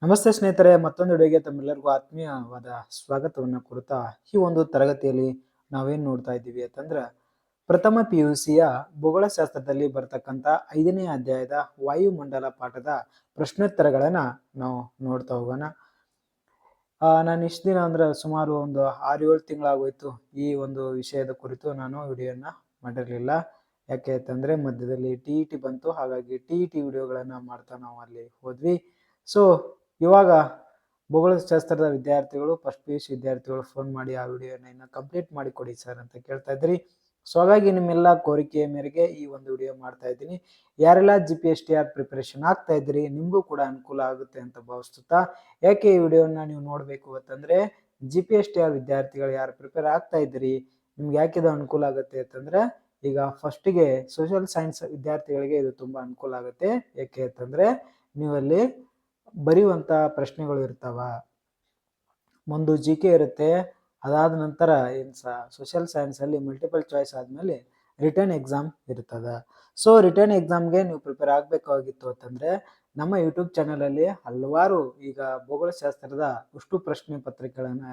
ನಮಸ್ತೆ ಸ್ನೇಹಿತರೆ, ಮತ್ತೊಂದು ವಿಡಿಯೋಗೆ ತಮ್ಮೆಲ್ಲರಿಗೂ ಆತ್ಮೀಯವಾದ ಸ್ವಾಗತವನ್ನು ಕೊಡ್ತಾ ಈ ಒಂದು ತರಗತಿಯಲ್ಲಿ ನಾವೇನ್ ನೋಡ್ತಾ ಇದ್ದೀವಿ ಅಂತಂದ್ರೆ ಪ್ರಥಮ PUCಯ ಭೂಗೋಳಶಾಸ್ತ್ರದಲ್ಲಿ ಬರ್ತಕ್ಕಂಥ 5ನೇ ಅಧ್ಯಾಯದ ವಾಯುಮಂಡಲ ಪಾಠದ ಪ್ರಶ್ನೋತ್ತರಗಳನ್ನ ನಾವು ನೋಡ್ತಾ ಹೋಗೋಣ. ನಾನು ಇಷ್ಟು ದಿನ ಅಂದ್ರೆ ಸುಮಾರು ಒಂದು 6-7 ತಿಂಗಳಾಗೋಯ್ತು ಈ ಒಂದು ವಿಷಯದ ಕುರಿತು ನಾನು ವಿಡಿಯೋನ ಮಾಡಿರಲಿಲ್ಲ. ಯಾಕೆ ಅಂತಂದ್ರೆ ಮಧ್ಯದಲ್ಲಿ TET ಬಂತು, ಹಾಗಾಗಿ TET ವಿಡಿಯೋಗಳನ್ನ ಮಾಡ್ತಾ ನಾವು ಅಲ್ಲಿ ಹೋದ್ವಿ. ಸೊ ಇವಾಗ ಭೂಗೋಳಶಾಸ್ತ್ರದ ವಿದ್ಯಾರ್ಥಿಗಳು ಫಸ್ಟ್ PUC ವಿದ್ಯಾರ್ಥಿಗಳು ಫೋನ್ ಮಾಡಿ ಆ ವಿಡಿಯೋನ ಇನ್ನ ಕಂಪ್ಲೀಟ್ ಮಾಡಿ ಕೊಡಿ ಸರ್ ಅಂತ ಕೇಳ್ತಾ ಇದ್ರಿ. ಸೊ ಹಾಗಾಗಿ ನಿಮ್ಮೆಲ್ಲ ಕೋರಿಕೆಯ ಮೇರೆಗೆ ಈ ಒಂದು ವಿಡಿಯೋ ಮಾಡ್ತಾ ಇದ್ದೀನಿ. ಯಾರೆಲ್ಲ GPSTR ಪ್ರಿಪರೇಷನ್ ಆಗ್ತಾ ಇದ್ರಿ ನಿಮಗೂ ಕೂಡ ಅನುಕೂಲ ಆಗುತ್ತೆ ಅಂತ ಭಾವಿಸುತ್ತಾ, ಯಾಕೆ ಈ ವಿಡಿಯೋನ ನೀವು ನೋಡಬೇಕು ಅಂತಂದ್ರೆ GPSTR ವಿದ್ಯಾರ್ಥಿಗಳು ಯಾರು ಪ್ರಿಪೇರ್ ಆಗ್ತಾ ಇದ್ರಿ ನಿಮ್ಗೆ ಯಾಕೆ ಇದು ಅನುಕೂಲ ಆಗುತ್ತೆ ಅಂತಂದ್ರೆ, ಈಗ ಫಸ್ಟಿಗೆ ಸೋಷಿಯಲ್ ಸೈನ್ಸ್ ವಿದ್ಯಾರ್ಥಿಗಳಿಗೆ ಇದು ತುಂಬಾ ಅನುಕೂಲ ಆಗುತ್ತೆ. ಯಾಕೆ ಅಂತಂದ್ರೆ ನೀವಲ್ಲಿ ಬರೆಯುವಂತ ಪ್ರಶ್ನೆಗಳು ಇರ್ತಾವ, ಒಂದು GK ಇರುತ್ತೆ, ಅದಾದ ನಂತರ ಸೋಷಿಯಲ್ ಸೈನ್ಸ್ ಅಲ್ಲಿ ಮಲ್ಟಿಪಲ್ ಚಾಯ್ಸ್ ಆದ್ಮೇಲೆ ರಿಟರ್ನ್ ಎಕ್ಸಾಮ್ ಇರ್ತದ. ಸೊ ರಿಟರ್ನ್ ಎಕ್ಸಾಮ್ಗೆ ನೀವು ಪ್ರಿಪೇರ್ ಆಗಬೇಕಾಗಿತ್ತು ಅಂತಂದ್ರೆ ನಮ್ಮ ಯೂಟ್ಯೂಬ್ ಚಾನಲ್ ಅಲ್ಲಿ ಹಲವಾರು ಈಗ ಭೂಗೋಳಶಾಸ್ತ್ರದ ಅಷ್ಟು ಪ್ರಶ್ನೆ ಪತ್ರಿಕೆಗಳನ್ನ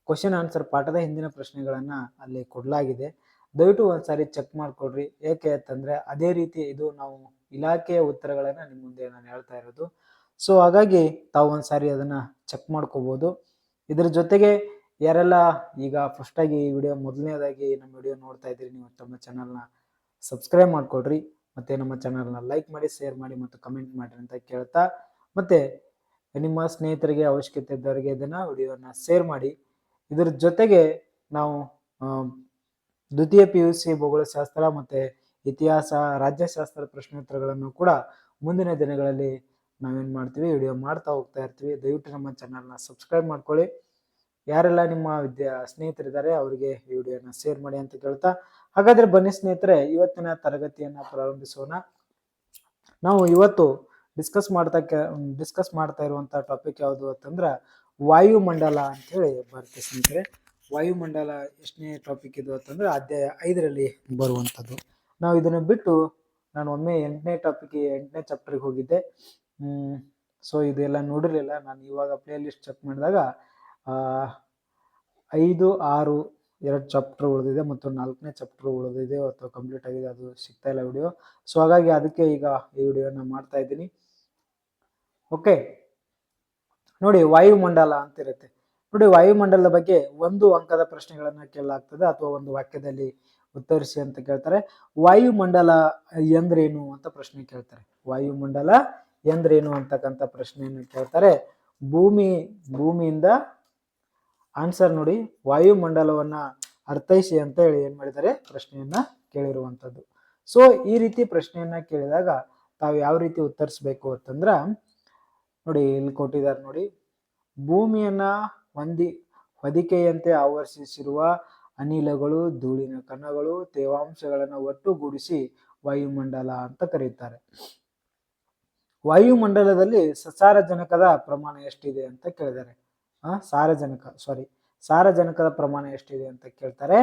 ಕ್ವಶನ್ ಆನ್ಸರ್ ಪಾಠದ ಹಿಂದಿನ ಪ್ರಶ್ನೆಗಳನ್ನ ಅಲ್ಲಿ ಕೊಡಲಾಗಿದೆ. ದಯವಿಟ್ಟು ಒಂದ್ಸಾರಿ ಚೆಕ್ ಮಾಡ್ಕೊಡ್ರಿ. ಏಕೆ ಅಂತಂದ್ರೆ ಅದೇ ರೀತಿ ಇದು ನಾವು ಇಲಾಖೆಯ ಉತ್ತರಗಳನ್ನ ನಿಮ್ಮ ಮುಂದೆ ನಾನು ಹೇಳ್ತಾ ಇರೋದು. ಸೊ ಹಾಗಾಗಿ ತಾವು ಒಂದ್ಸಾರಿ ಅದನ್ನ ಚೆಕ್ ಮಾಡ್ಕೋಬಹುದು. ಇದ್ರ ಜೊತೆಗೆ ಯಾರೆಲ್ಲ ಈಗ ಫಸ್ಟ್ ಆಗಿ ಈ ವಿಡಿಯೋ ಮೊದಲನೇದಾಗಿ ನಮ್ಮ ವಿಡಿಯೋ ನೋಡ್ತಾ ಇದ್ದೀರಿ, ನೀವು ನಮ್ಮ ಚಾನಲ್ನ ಸಬ್ಸ್ಕ್ರೈಬ್ ಮಾಡ್ಕೊಳ್ರಿ, ಮತ್ತೆ ನಮ್ಮ ಚಾನಲ್ನ ಲೈಕ್ ಮಾಡಿ, ಶೇರ್ ಮಾಡಿ ಮತ್ತು ಕಮೆಂಟ್ ಮಾಡಿ ಅಂತ ಕೇಳ್ತಾ, ಮತ್ತೆ ನಿಮ್ಮ ಸ್ನೇಹಿತರಿಗೆ ಅವಶ್ಯಕತೆ ಇದ್ದವರಿಗೆ ಇದನ್ನ ವಿಡಿಯೋನ ಶೇರ್ ಮಾಡಿ. ಇದ್ರ ಜೊತೆಗೆ ನಾವು ದ್ವಿತೀಯ PUC ಭೂಗೋಳಶಾಸ್ತ್ರ ಮತ್ತೆ ಇತಿಹಾಸ, ರಾಜ್ಯಶಾಸ್ತ್ರ ಪ್ರಶ್ನೋತ್ತರಗಳನ್ನು ಕೂಡ ಮುಂದಿನ ದಿನಗಳಲ್ಲಿ ನಾವೇನ್ ಮಾಡ್ತೀವಿ ವಿಡಿಯೋ ಮಾಡ್ತಾ ಹೋಗ್ತಾ ಇರ್ತೀವಿ. ದಯವಿಟ್ಟು ನಮ್ಮ ಚಾನಲ್ನ ಸಬ್ಸ್ಕ್ರೈಬ್ ಮಾಡ್ಕೊಳ್ಳಿ. ಯಾರೆಲ್ಲ ನಿಮ್ಮ ಸ್ನೇಹಿತರಿದ್ದಾರೆ ಅವರಿಗೆ ಈ ವಿಡಿಯೋನ ಶೇರ್ ಮಾಡಿ ಅಂತ ಕೇಳ್ತಾ, ಹಾಗಾದ್ರೆ ಬನ್ನಿ ಸ್ನೇಹಿತರೆ ಇವತ್ತಿನ ತರಗತಿಯನ್ನ ಪ್ರಾರಂಭಿಸೋಣ. ನಾವು ಇವತ್ತು ಡಿಸ್ಕಸ್ ಮಾಡ್ತಾ ಇರುವಂತ ಟಾಪಿಕ್ ಯಾವುದು ಅಂತಂದ್ರೆ ವಾಯುಮಂಡಲ ಅಂತ ಹೇಳಿ ಬರುತ್ತೆ ಸ್ನೇಹಿತರೆ. ವಾಯುಮಂಡಲ ಎಷ್ಟನೇ ಟಾಪಿಕ್ ಇದು ಅಂತಂದ್ರೆ ಅಧ್ಯಾಯ 5ರಲ್ಲಿ ಬರುವಂತದ್ದು. ನಾವು ಇದನ್ನ ಬಿಟ್ಟು ನಾನು ಒಮ್ಮೆ 8ನೇ ಚಾಪ್ಟರ್ಗೆ ಹೋಗಿದ್ದೆ. ಸೊ ಇದೆಲ್ಲ ನೋಡಿರಲಿಲ್ಲ. ನಾನು ಇವಾಗ ಪ್ಲೇ ಲಿಸ್ಟ್ ಚೆಕ್ ಮಾಡಿದಾಗ 5, 6 2 ಚಾಪ್ಟರ್ ಉಳಿದಿದೆ ಮತ್ತು 4ನೇ ಚಾಪ್ಟರ್ ಉಳಿದಿದೆ ಅಥವಾ ಕಂಪ್ಲೀಟ್ ಆಗಿದೆ, ಅದು ಸಿಗ್ತಾ ಇಲ್ಲ ವಿಡಿಯೋ. ಸೊ ಹಾಗಾಗಿ ಅದಕ್ಕೆ ಈಗ ಈ ವಿಡಿಯೋನ ಮಾಡ್ತಾ ಇದ್ದೀನಿ. ಓಕೆ, ನೋಡಿ ವಾಯುಮಂಡಲ ಅಂತ ಇರುತ್ತೆ. ನೋಡಿ ವಾಯುಮಂಡಲದ ಬಗ್ಗೆ 1 ಅಂಕದ ಪ್ರಶ್ನೆಗಳನ್ನ ಕೇಳಲಾಗ್ತದೆ ಅಥವಾ ಒಂದು ವಾಕ್ಯದಲ್ಲಿ ಉತ್ತರಿಸಿ ಅಂತ ಕೇಳ್ತಾರೆ. ವಾಯುಮಂಡಲ ಎಂದ್ರೇನು ಅಂತ ಪ್ರಶ್ನೆ ಕೇಳ್ತಾರೆ. ವಾಯುಮಂಡಲ ಎಂದ್ರೇನು ಅಂತಕ್ಕಂಥ ಪ್ರಶ್ನೆಯನ್ನು ಕೇಳ್ತಾರೆ. ಭೂಮಿಯಿಂದ ಆನ್ಸರ್ ನೋಡಿ, ವಾಯುಮಂಡಲವನ್ನ ಅರ್ಥೈಸಿ ಅಂತ ಹೇಳಿ ಏನ್ ಮಾಡಿದ್ದಾರೆ ಪ್ರಶ್ನೆಯನ್ನ ಕೇಳಿರುವಂತದ್ದು. ಸೊ ಈ ರೀತಿ ಪ್ರಶ್ನೆಯನ್ನ ಕೇಳಿದಾಗ ತಾವು ಯಾವ ರೀತಿ ಉತ್ತರಿಸಬೇಕು ಅಂತಂದ್ರ ನೋಡಿ, ಇಲ್ಲಿ ಕೊಟ್ಟಿದ್ದಾರೆ ನೋಡಿ, ಭೂಮಿಯನ್ನ ಹೊದಿಕೆಯಂತೆ ಆವರಿಸಿರುವ ಅನಿಲಗಳು, ಧೂಳಿನ ಕಣಗಳು, ತೇವಾಂಶಗಳನ್ನ ಒಟ್ಟುಗೂಡಿಸಿ ವಾಯುಮಂಡಲ ಅಂತ ಕರೀತಾರೆ. ವಾಯುಮಂಡಲದಲ್ಲಿ ಸಾರಜನಕದ ಪ್ರಮಾಣ ಎಷ್ಟಿದೆ ಅಂತ ಕೇಳಿದ್ದಾರೆ. ಸಾರಜನಕದ ಪ್ರಮಾಣ ಎಷ್ಟಿದೆ ಅಂತ ಕೇಳ್ತಾರೆ.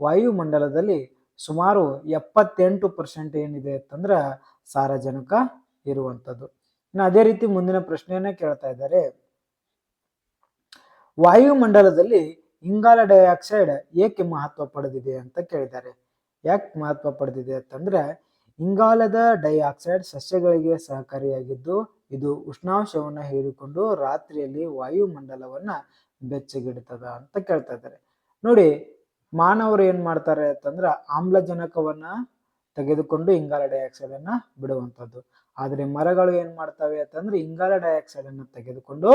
ವಾಯುಮಂಡಲದಲ್ಲಿ ಸುಮಾರು 78% ಏನಿದೆ ಅಂತಂದ್ರ ಸಾರಜನಕ ಇರುವಂತದ್ದು. ಇನ್ನು ಅದೇ ರೀತಿ ಮುಂದಿನ ಪ್ರಶ್ನೆಯನ್ನ ಕೇಳ್ತಾ ಇದ್ದಾರೆ. ವಾಯುಮಂಡಲದಲ್ಲಿ ಇಂಗಾಲ ಡೈಆಕ್ಸೈಡ್ ಏಕೆ ಮಹತ್ವ ಪಡೆದಿದೆ ಅಂತ ಕೇಳಿದ್ದಾರೆ. ಯಾಕೆ ಮಹತ್ವ ಪಡೆದಿದೆ ಅಂತಂದ್ರೆ, ಇಂಗಾಲದ ಡೈಆಕ್ಸೈಡ್ ಸಸ್ಯಗಳಿಗೆ ಸಹಕಾರಿಯಾಗಿದ್ದು ಇದು ಉಷ್ಣಾಂಶವನ್ನ ಹೀರಿಕೊಂಡು ರಾತ್ರಿಯಲ್ಲಿ ವಾಯುಮಂಡಲವನ್ನ ಬೆಚ್ಚಗಿಡುತ್ತದ ಅಂತ ಕೇಳ್ತಾ ಇದ್ದಾರೆ. ನೋಡಿ, ಮಾನವರು ಏನ್ ಮಾಡ್ತಾರೆ ಅಂತಂದ್ರ ಆಮ್ಲಜನಕವನ್ನ ತೆಗೆದುಕೊಂಡು ಇಂಗಾಲ ಡೈಆಕ್ಸೈಡ್ ಅನ್ನ ಬಿಡುವಂತದ್ದು. ಆದ್ರೆ ಮರಗಳು ಏನ್ ಮಾಡ್ತವೆ ಅಂತಂದ್ರೆ ಇಂಗಾಲ ಡೈಆಕ್ಸೈಡ್ ಅನ್ನ ತೆಗೆದುಕೊಂಡು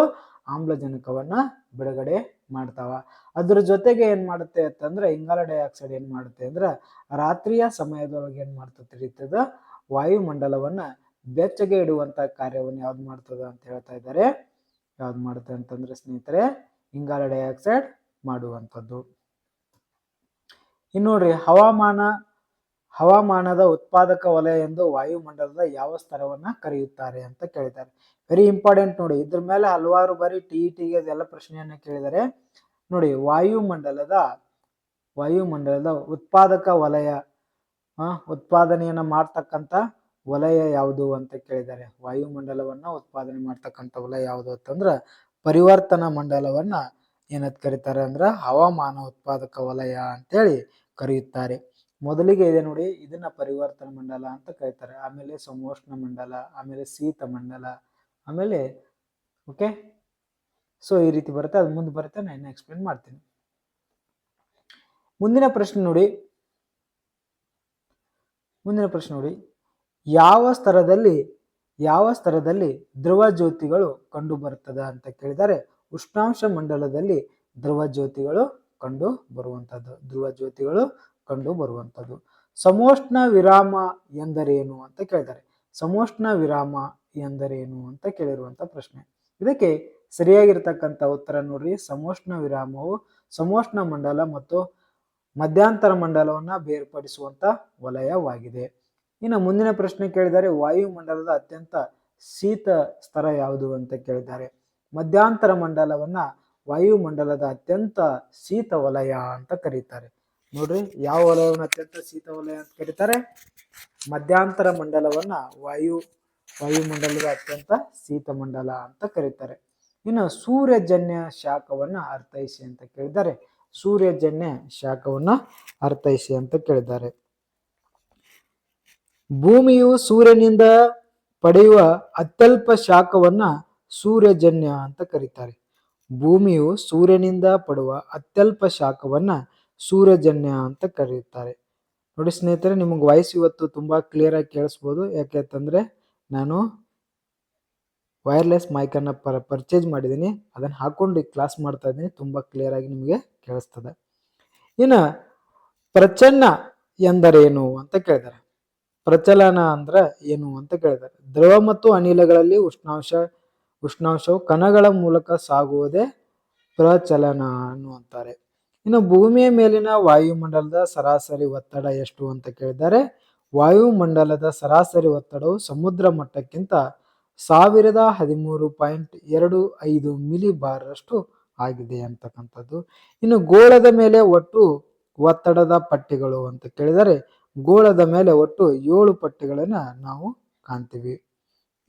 ಆಮ್ಲಜನಕವನ್ನ ಬಿಡುಗಡೆ ಮಾಡ್ತಾವ. ಅದ್ರ ಜೊತೆಗೆ ಏನ್ ಮಾಡುತ್ತೆ ಅಂತಂದ್ರೆ ಇಂಗಾಲ ಡೈಆಕ್ಸೈಡ್ ಏನ್ ಮಾಡುತ್ತೆ ಅಂದ್ರೆ ರಾತ್ರಿಯ ಸಮಯದೊಳಗೆ ಏನ್ ಮಾಡ್ತದ ವಾಯುಮಂಡಲವನ್ನ ಬೆಚ್ಚಗೆ ಇಡುವಂತ ಕಾರ್ಯವನ್ನು ಯಾವ್ದು ಮಾಡ್ತದ ಅಂತ ಹೇಳ್ತಾ ಇದ್ದಾರೆ. ಯಾವ್ದು ಮಾಡುತ್ತೆ ಅಂತಂದ್ರೆ ಸ್ನೇಹಿತರೆ, ಇಂಗಾಲ ಡೈಆಕ್ಸೈಡ್ ಮಾಡುವಂಥದ್ದು. ಇನ್ನು ನೋಡ್ರಿ, ಹವಾಮಾನದ ಉತ್ಪಾದಕ ವಲಯ ಎಂದು ವಾಯುಮಂಡಲದ ಯಾವ ಸ್ತರವನ್ನ ಕರೆಯುತ್ತಾರೆ ಅಂತ ಕೇಳಿದ್ದಾರೆ. ವೆರಿ ಇಂಪಾರ್ಟೆಂಟ್ ನೋಡಿ, ಇದ್ರ ಮೇಲೆ ಹಲವಾರು ಬಾರಿ TETಗೆ ಅದೆಲ್ಲ ಪ್ರಶ್ನೆಯನ್ನ ಕೇಳಿದರೆ. ನೋಡಿ, ವಾಯುಮಂಡಲದ ಉತ್ಪಾದಕ ವಲಯ, ಉತ್ಪಾದನೆಯನ್ನ ಮಾಡ್ತಕ್ಕಂಥ ವಲಯ ಯಾವುದು ಅಂತ ಕೇಳಿದ್ದಾರೆ. ವಾಯುಮಂಡಲವನ್ನ ಉತ್ಪಾದನೆ ಮಾಡ್ತಕ್ಕಂಥ ವಲಯ ಯಾವುದು ಅಂತಂದ್ರ ಪರಿವರ್ತನಾ ಮಂಡಲವನ್ನ ಏನಂತ ಕರೀತಾರೆ ಅಂದ್ರ ಹವಾಮಾನ ಉತ್ಪಾದಕ ವಲಯ ಅಂತೇಳಿ ಕರೆಯುತ್ತಾರೆ. ಮೊದಲಿಗೆ ಇದೆ ನೋಡಿ, ಇದನ್ನ ಪರಿವರ್ತನಾ ಮಂಡಲ ಅಂತ ಕರೀತಾರೆ. ಆಮೇಲೆ ಸಮೋಷ್ಣ ಮಂಡಲ, ಆಮೇಲೆ ಶೀತ ಮಂಡಲ, ಆಮೇಲೆ ಓಕೆ. ಸೊ ಈ ರೀತಿ ಬರುತ್ತೆ, ಅದು ಮುಂದೆ ಬರುತ್ತೆ, ನಾನು ಎಕ್ಸ್ಪ್ಲೇನ್ ಮಾಡ್ತೀನಿ. ಮುಂದಿನ ಪ್ರಶ್ನೆ ನೋಡಿ, ಯಾವ ಸ್ತರದಲ್ಲಿ ಧ್ರುವ ಜ್ಯೋತಿಗಳು ಕಂಡು ಬರುತ್ತದೆ ಅಂತ ಕೇಳಿದರೆ ಉಷ್ಣಾಂಶ ಮಂಡಲದಲ್ಲಿ ಧ್ರುವ ಜ್ಯೋತಿಗಳು ಕಂಡು ಬರುವಂತದ್ದು. ಸಮೋಷ್ಣ ವಿರಾಮ ಎಂದರೇನು ಅಂತ ಕೇಳಿದ್ದಾರೆ. ಸಮೋಷ್ಣ ವಿರಾಮ ಎಂದರೇನು ಅಂತ ಕೇಳಿರುವಂತ ಪ್ರಶ್ನೆ. ಇದಕ್ಕೆ ಸರಿಯಾಗಿರ್ತಕ್ಕಂಥ ಉತ್ತರ ನೋಡ್ರಿ, ಸಮೋಷ್ಣ ವಿರಾಮವು ಸಮೋಷ್ಣ ಮಂಡಲ ಮತ್ತು ಮಧ್ಯಂತರ ಮಂಡಲವನ್ನ ಬೇರ್ಪಡಿಸುವಂತ ವಲಯವಾಗಿದೆ. ಇನ್ನು ಮುಂದಿನ ಪ್ರಶ್ನೆ ಕೇಳಿದರೆ ವಾಯುಮಂಡಲದ ಅತ್ಯಂತ ಶೀತ ಸ್ತರ ಯಾವುದು ಅಂತ ಕೇಳಿದ್ದಾರೆ. ಮಧ್ಯಂತರ ಮಂಡಲವನ್ನ ವಾಯುಮಂಡಲದ ಅತ್ಯಂತ ಶೀತ ವಲಯ ಅಂತ ಕರೀತಾರೆ. ನೋಡ್ರಿ, ಯಾವ ವಲಯವನ್ನು ಅತ್ಯಂತ ಶೀತ ವಲಯ ಅಂತ ಕರೀತಾರೆ? ಮಧ್ಯಂತರ ಮಂಡಲವನ್ನ ವಾಯುಮಂಡಲದ ಅತ್ಯಂತ ಶೀತ ಮಂಡಲ ಅಂತ ಕರೀತಾರೆ. ಇನ್ನು ಸೂರ್ಯಜನ್ಯ ಶಾಖವನ್ನ ಅರ್ಥೈಸಿ ಅಂತ ಕೇಳಿದ್ದಾರೆ. ಸೂರ್ಯಜನ್ಯ ಶಾಖವನ್ನ ಅರ್ಥೈಸಿ ಅಂತ ಕೇಳಿದ್ದಾರೆ. ಭೂಮಿಯು ಸೂರ್ಯನಿಂದ ಪಡೆಯುವ ಅತ್ಯಲ್ಪ ಶಾಖವನ್ನ ಸೂರ್ಯಜನ್ಯ ಅಂತ ಕರೀತಾರೆ. ಭೂಮಿಯು ಸೂರ್ಯನಿಂದ ಪಡುವ ಅತ್ಯಲ್ಪ ಶಾಖವನ್ನ ಸೂರ್ಯಜನ್ಯ ಅಂತ ಕರೆಯುತ್ತಾರೆ. ನೋಡಿ ಸ್ನೇಹಿತರೆ, ನಿಮಗೆ ವಾಯ್ಸ್ ಇವತ್ತು ತುಂಬಾ ಕ್ಲಿಯರ್ ಆಗಿ ಕೇಳಿಸ್ಬೋದು. ಯಾಕೆಂತಂದ್ರೆ ನಾನು ವೈರ್ಲೆಸ್ ಮೈಕ್ ಅನ್ನ ಪರ್ಚೇಸ್ ಮಾಡಿದ್ದೀನಿ, ಅದನ್ನ ಹಾಕೊಂಡು ಕ್ಲಾಸ್ ಮಾಡ್ತಾ ಇದ್ದೀನಿ. ತುಂಬಾ ಕ್ಲಿಯರ್ ಆಗಿ ನಿಮಗೆ ಕೇಳಿಸ್ತದೆ. ಇನ್ನು ಪ್ರಚನ್ನ ಎಂದರೇನು ಅಂತ ಕೇಳಿದ್ದಾರೆ. ಪ್ರಚಲನ ಅಂದ್ರೆ ಏನು ಅಂತ ಕೇಳಿದ್ದಾರೆ. ದ್ರವ ಮತ್ತು ಅನಿಲಗಳಲ್ಲಿ ಉಷ್ಣಾಂಶವು ಕಣಗಳ ಮೂಲಕ ಸಾಗುವುದೇ ಪ್ರಚಲನ ಅನ್ನುವಂತಾರೆ. ಇನ್ನು ಭೂಮಿಯ ಮೇಲಿನ ವಾಯುಮಂಡಲದ ಸರಾಸರಿ ಒತ್ತಡ ಎಷ್ಟು ಅಂತ ಕೇಳಿದ್ದಾರೆ. ವಾಯುಮಂಡಲದ ಸರಾಸರಿ ಒತ್ತಡವು ಸಮುದ್ರ ಮಟ್ಟಕ್ಕಿಂತ 1013.25 ಮಿಲಿ ಬಾರ್ ಅಷ್ಟು ಆಗಿದೆ ಅಂತಕ್ಕಂಥದ್ದು. ಇನ್ನು ಗೋಳದ ಮೇಲೆ ಒಟ್ಟು ಒತ್ತಡದ ಪಟ್ಟಿಗಳು ಅಂತ ಕೇಳಿದರೆ ಗೋಳದ ಮೇಲೆ ಒಟ್ಟು 7 ಪಟ್ಟಿಗಳನ್ನ ನಾವು ಕಾಣ್ತೀವಿ.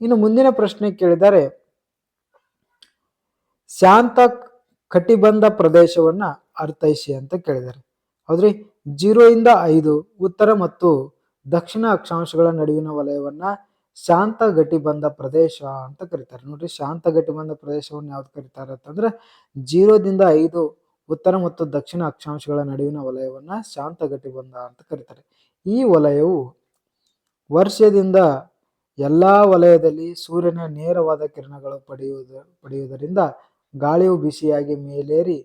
ಇನ್ನು ಮುಂದಿನ ಪ್ರಶ್ನೆ ಕೇಳಿದರೆ ಶಾಂತ ಕಟಿಬಂಧ ಪ್ರದೇಶವನ್ನ ಅರ್ಥೈಸಿ ಅಂತ ಕೇಳಿದ್ದಾರೆ. ಹೌದ್ರಿ, 0 ಇಂದ 5 ಉತ್ತರ ಮತ್ತು ದಕ್ಷಿಣ ಅಕ್ಷಾಂಶಗಳ ನಡುವಿನ ವಲಯವನ್ನ ಶಾಂತ ಗಟ್ಟಿಬಂಧ ಪ್ರದೇಶ ಅಂತ ಕರೀತಾರೆ. ನೋಡ್ರಿ, ಶಾಂತ ಗಟ್ಟಿಬಂಧ ಪ್ರದೇಶವನ್ನು ಯಾವ್ದು ಕರೀತಾರೆ ಅಂತಂದ್ರೆ 0 ದಿಂದ 5 ಉತ್ತರ ಮತ್ತು ದಕ್ಷಿಣ ಅಕ್ಷಾಂಶಗಳ ನಡುವಿನ ವಲಯವನ್ನ ಶಾಂತ ಗಟ್ಟಿಬಂಧ ಅಂತ ಕರೀತಾರೆ. ಈ ವಲಯವು ವರ್ಷದಿಂದ ಎಲ್ಲಾ ವಲಯದಲ್ಲಿ ಸೂರ್ಯನ ನೇರವಾದ ಕಿರಣಗಳು ಪಡೆಯುವುದರಿಂದ ಗಾಳಿಯು ಬಿಸಿಯಾಗಿ ಮೇಲೇರಿ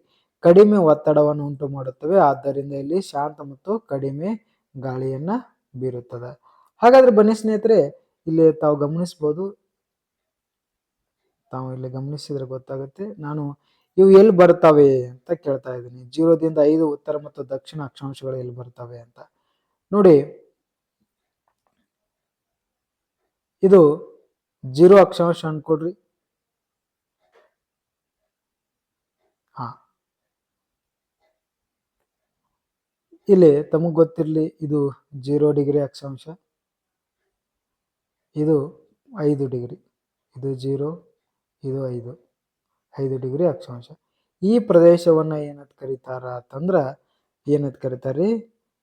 ಕಡಿಮೆ ಒತ್ತಡವನ್ನು ಉಂಟು ಮಾಡುತ್ತವೆ. ಆದ್ದರಿಂದ ಇಲ್ಲಿ ಶಾಂತ ಮತ್ತು ಕಡಿಮೆ ಗಾಳಿಯನ್ನ ಬೀರುತ್ತದೆ. ಹಾಗಾದ್ರೆ ಬನ್ನಿ ಸ್ನೇಹಿತರೆ, ಇಲ್ಲಿ ತಾವು ಗಮನಿಸಬಹುದು. ತಾವು ಇಲ್ಲಿ ಗಮನಿಸಿದ್ರೆ ಗೊತ್ತಾಗುತ್ತೆ. ನಾನು ಇವು ಎಲ್ಲಿ ಬರ್ತವೆ ಅಂತ ಕೇಳ್ತಾ ಇದ್ದೀನಿ. 0 ದಿಂದ 5 ಉತ್ತರ ಮತ್ತು ದಕ್ಷಿಣ ಅಕ್ಷಾಂಶಗಳು ಎಲ್ಲಿ ಬರ್ತವೆ ಅಂತ ನೋಡಿ. ಇದು 0 ಅಕ್ಷಾಂಶ ಅನ್ಕೊಡ್ರಿ. ಇಲ್ಲಿ ತಮಗ್ ಗೊತ್ತಿರ್ಲಿ, ಇದು 0 ಡಿಗ್ರಿ ಅಕ್ಷಾಂಶ, ಇದು 5 ಡಿಗ್ರಿ, ಇದು 0, ಇದು 5 ಡಿಗ್ರಿ ಅಕ್ಷಾಂಶ. ಈ ಪ್ರದೇಶವನ್ನ ಏನಂತ ಕರೀತಾರ ಅಂತಂದ್ರ ಕರೀತಾರೆ?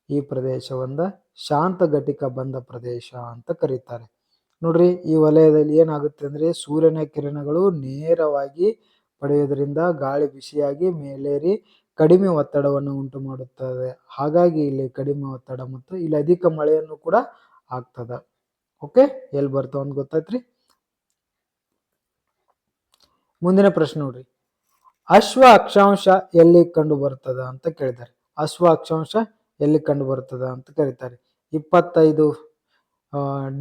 ಈ ಪ್ರದೇಶವನ್ನ ಶಾಂತ ಘಟಿಕ ಬಂಧ ಪ್ರದೇಶ ಅಂತ ಕರೀತಾರೆ. ನೋಡ್ರಿ, ಈ ವಲಯದಲ್ಲಿ ಏನಾಗುತ್ತೆ ಅಂದ್ರೆ ಸೂರ್ಯನ ಕಿರಣಗಳು ನೇರವಾಗಿ ಪಡೆಯುವುದರಿಂದ ಗಾಳಿ ಬಿಸಿಯಾಗಿ ಮೇಲೇರಿ ಕಡಿಮೆ ಒತ್ತಡವನ್ನು ಉಂಟು ಮಾಡುತ್ತದೆ. ಹಾಗಾಗಿ ಇಲ್ಲಿ ಕಡಿಮೆ ಒತ್ತಡ ಮತ್ತು ಇಲ್ಲಿ ಅಧಿಕ ಮಳೆಯನ್ನು ಕೂಡ ಆಗ್ತದ. ಓಕೆ, ಎಲ್ಲಿ ಬರ್ತಾವ ಅಂತ ಗೊತ್ತಾಯ್ತ್ರಿ. ಮುಂದಿನ ಪ್ರಶ್ನೆ ನೋಡ್ರಿ, ಅಶ್ವ ಅಕ್ಷಾಂಶ ಎಲ್ಲಿ ಕಂಡು ಬರ್ತದ ಅಂತ ಕೇಳಿದ್ದಾರೆ. ಅಶ್ವ ಅಕ್ಷಾಂಶ ಎಲ್ಲಿ ಕಂಡು ಬರ್ತದ ಅಂತ ಕರೀತಾರೆ. 25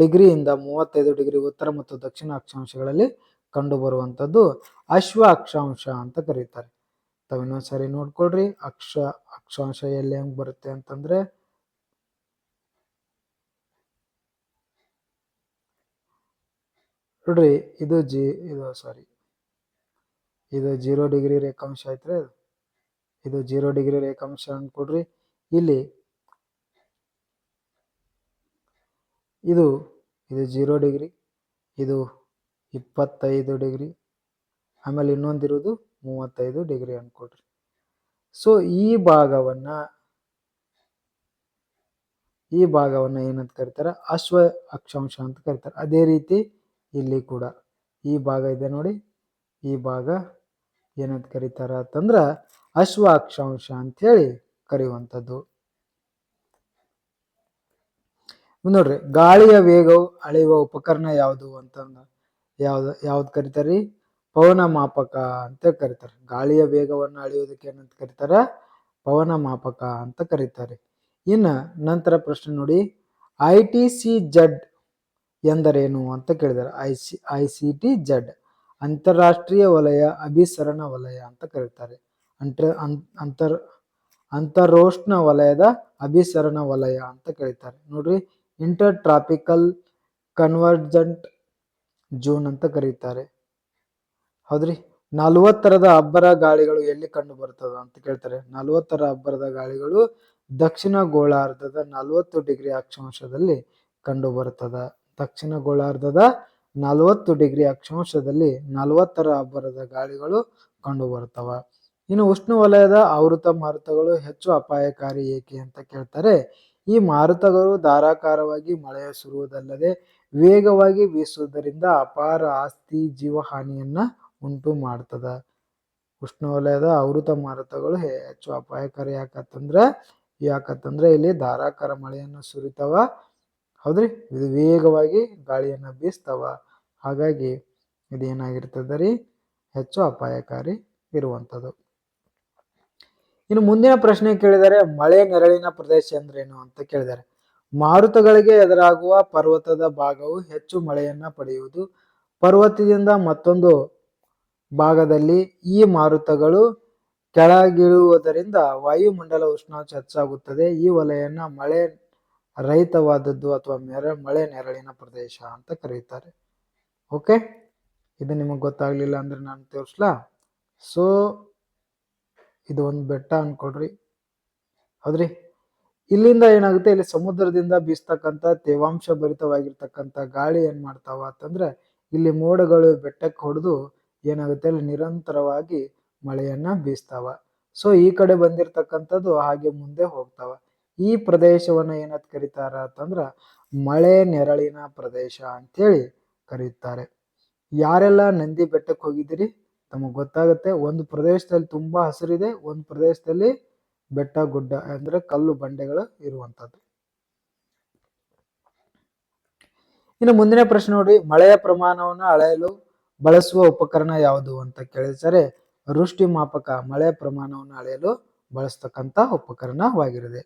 ಡಿಗ್ರಿಯಿಂದ 35 ಡಿಗ್ರಿ ಉತ್ತರ ಮತ್ತು ದಕ್ಷಿಣ ಅಕ್ಷಾಂಶಗಳಲ್ಲಿ ಕಂಡು ಬರುವಂತದ್ದು ಅಶ್ವ ಅಕ್ಷಾಂಶ ಅಂತ ಕರೀತಾರೆ. ತಾವು ಇನ್ನೊಂದ್ಸರಿ ನೋಡ್ಕೊಳ್ರಿ, ಅಕ್ಷಾಂಶ ಎಲ್ಲಿ ಹೆಂಗ್ ಬರುತ್ತೆ ಅಂತಂದ್ರೆ ನೋಡ್ರಿ, ಇದು 0 ಡಿಗ್ರಿ ರೇಖಾಂಶ ಐತ್ರಿ. ಇದು 0 ಡಿಗ್ರಿ ರೇಖಾಂಶ ಅನ್ಕೊಡ್ರಿ. ಇಲ್ಲಿ ಇದು ಇದು 0 ಡಿಗ್ರಿ, ಇದು 25 ಡಿಗ್ರಿ, ಆಮೇಲೆ ಇನ್ನೊಂದಿರೋದು 35 ಡಿಗ್ರಿ ಅನ್ಕೊಡ್ರಿ. ಸೊ ಈ ಭಾಗವನ್ನ ಏನಂತ ಕರೀತಾರೆ, ಅಶ್ವ ಅಕ್ಷಾಂಶ ಅಂತ ಕರೀತಾರೆ. ಅದೇ ರೀತಿ ಇಲ್ಲಿ ಕೂಡ ಈ ಭಾಗ ಇದೆ ನೋಡಿ, ಈ ಭಾಗ ಏನಂತ ಕರೀತಾರ ಅಂತಂದ್ರ ಅಶ್ವ ಅಕ್ಷಾಂಶ ಅಂತ ಹೇಳಿ ಕರೆಯುವಂಥದ್ದು. ನೋಡ್ರಿ, ಗಾಳಿಯ ವೇಗವು ಅಳೆಯುವ ಉಪಕರಣ ಯಾವುದು ಅಂತಂದ ಯಾವ್ದು ಕರೀತಾರಿ, ಪವನ ಮಾಪಕ ಅಂತ ಕರೀತಾರೆ. ಗಾಳಿಯ ವೇಗವನ್ನು ಅಳೆಯುವುದಕ್ಕೆ ಏನಂತ ಕರೀತಾರ, ಪವನ ಮಾಪಕ ಅಂತ ಕರೀತಾರೆ. ಇನ್ನ ನಂತರ ಪ್ರಶ್ನೆ ನೋಡಿ, ITCZ ಎಂದರೇನು ಅಂತ ಕೇಳಿದಾರೆ. ICTZ ಅಂತಾರಾಷ್ಟ್ರೀಯ ವಲಯ ಅಭಿಸರಣ ವಲಯ ಅಂತ ಕರೀತಾರೆ. ಅಂತರೋಷ್ಣ ವಲಯದ ಅಭಿಸರಣ ವಲಯ ಅಂತ ಕರೀತಾರೆ. ನೋಡ್ರಿ, ಇಂಟರ್ ಟ್ರಾಪಿಕಲ್ ಕನ್ವರ್ಜೆಂಟ್ ಜೂನ್ ಅಂತ ಕರೀತಾರೆ. ಹೌದ್ರಿ, 40 ಅಬ್ಬರ ಗಾಳಿಗಳು ಎಲ್ಲಿ ಕಂಡು ಬರ್ತದ ಅಂತ ಕೇಳ್ತಾರೆ. 40 ಅಬ್ಬರದ ಗಾಳಿಗಳು ದಕ್ಷಿಣ ಗೋಳಾರ್ಧದ 40 ಡಿಗ್ರಿ ಅಕ್ಷಾಂಶದಲ್ಲಿ ಕಂಡು ಬರ್ತದ. ದಕ್ಷಿಣ ಗೋಳಾರ್ಧದ 40 ಡಿಗ್ರಿ ಅಕ್ಷಾಂಶದಲ್ಲಿ 40 ಅಬ್ಬರದ ಗಾಳಿಗಳು ಕಂಡು ಬರ್ತವ. ಇನ್ನು ಉಷ್ಣವಲಯದ ಆವೃತ ಮಾರುತಗಳು ಹೆಚ್ಚು ಅಪಾಯಕಾರಿ ಏಕೆ ಅಂತ ಕೇಳ್ತಾರೆ. ಈ ಮಾರುತಗಳು ಧಾರಾಕಾರವಾಗಿ ಮಳೆಯ ಸುರುವುದಲ್ಲದೆ ವೇಗವಾಗಿ ಬೀಸುವುದರಿಂದ ಅಪಾರ ಆಸ್ತಿ ಜೀವಹಾನಿಯನ್ನ ಉಂಟು ಮಾಡ್ತದ. ಉಷ್ಣವಲಯದ ಆವೃತ ಮಾರುತಗಳು ಹೆಚ್ಚು ಅಪಾಯಕಾರಿ ಯಾಕಂತಂದ್ರೆ ಇಲ್ಲಿ ಧಾರಾಕಾರ ಮಳೆಯನ್ನು ಸುರಿತಾವ. ಹೌದ್ರಿ, ಇದು ವೇಗವಾಗಿ ಗಾಳಿಯನ್ನ ಬೀಸ್ತಾವ. ಹಾಗಾಗಿ ಇದೇನಾಗಿರ್ತದ ರೀ, ಹೆಚ್ಚು ಅಪಾಯಕಾರಿ ಇರುವಂಥದ್ದು. ಇನ್ನು ಮುಂದಿನ ಪ್ರಶ್ನೆ ಕೇಳಿದರೆ, ಮಳೆ ನೆರಳಿನ ಪ್ರದೇಶ ಅಂದ್ರೇನು ಅಂತ ಕೇಳಿದ್ದಾರೆ. ಮಾರುತಗಳಿಗೆ ಎದುರಾಗುವ ಪರ್ವತದ ಭಾಗವು ಹೆಚ್ಚು ಮಳೆಯನ್ನ ಪಡೆಯುವುದು. ಪರ್ವತದಿಂದ ಮತ್ತೊಂದು ಭಾಗದಲ್ಲಿ ಈ ಮಾರುತಗಳು ಕೆಳಗಿಳುವುದರಿಂದ ವಾಯುಮಂಡಲ ಉಷ್ಣಾಂಶ ಹೆಚ್ಚಾಗುತ್ತದೆ. ಈ ವಲಯನ ಮಳೆ ರಹಿತವಾದದ್ದು ಅಥವಾ ಮಳೆ ನೆರಳಿನ ಪ್ರದೇಶ ಅಂತ ಕರೀತಾರೆ. ಓಕೆ, ಇದು ನಿಮಗೆ ಗೊತ್ತಾಗ್ಲಿಲ್ಲ ಅಂದ್ರೆ ನಾನು ತೋರಿಸ್ಲಾ. ಸೊ ಇದು ಒಂದು ಬೆಟ್ಟ ಅನ್ಕೊಡ್ರಿ. ಹೌದ್ರಿ, ಇಲ್ಲಿಂದ ಏನಾಗುತ್ತೆ, ಇಲ್ಲಿ ಸಮುದ್ರದಿಂದ ಬೀಸ್ತಕ್ಕಂಥ ತೇವಾಂಶ ಭರಿತವಾಗಿರ್ತಕ್ಕಂಥ ಗಾಳಿ ಏನ್ ಮಾಡ್ತಾವ ಅಂತಂದ್ರೆ ಇಲ್ಲಿ ಮೋಡಗಳು ಬೆಟ್ಟಕ್ಕೆ ಹೊಡೆದು ಏನಾಗುತ್ತೆ, ಅಲ್ಲಿ ನಿರಂತರವಾಗಿ ಮಳೆಯನ್ನ ಬೀಸ್ತಾವ. ಸೊ ಈ ಕಡೆ ಬಂದಿರತಕ್ಕಂಥದ್ದು ಹಾಗೆ ಮುಂದೆ ಹೋಗ್ತಾವ. ಈ ಪ್ರದೇಶವನ್ನ ಏನಂತ ಕರೀತಾರ ಅಂತಂದ್ರ ಮಳೆ ನೆರಳಿನ ಪ್ರದೇಶ ಅಂತೇಳಿ ಕರೀತಾರೆ. ಯಾರೆಲ್ಲ ನಂದಿ ಬೆಟ್ಟಕ್ಕೆ ಹೋಗಿದ್ದೀರಿ ತಮಗ್ ಗೊತ್ತಾಗುತ್ತೆ, ಒಂದು ಪ್ರದೇಶದಲ್ಲಿ ತುಂಬಾ ಹಸಿರಿದೆ, ಒಂದು ಪ್ರದೇಶದಲ್ಲಿ ಬೆಟ್ಟ ಗುಡ್ಡ ಅಂದ್ರೆ ಕಲ್ಲು ಬಂಡೆಗಳು ಇರುವಂತದ್ದು. ಇನ್ನು ಮುಂದಿನ ಪ್ರಶ್ನೆ ನೋಡಿ, ಮಳೆಯ ಪ್ರಮಾಣವನ್ನು ಅಳೆಯಲು ಬಳಸುವ ಉಪಕರಣ ಯಾವುದು ಅಂತ ಕೇಳಿದರೆ ವೃಷ್ಟಿ ಮಾಪಕ ಮಳೆಯ ಪ್ರಮಾಣವನ್ನು ಅಳೆಯಲು ಬಳಸ್ತಕ್ಕಂಥ ಉಪಕರಣವಾಗಿರುತ್ತೆ.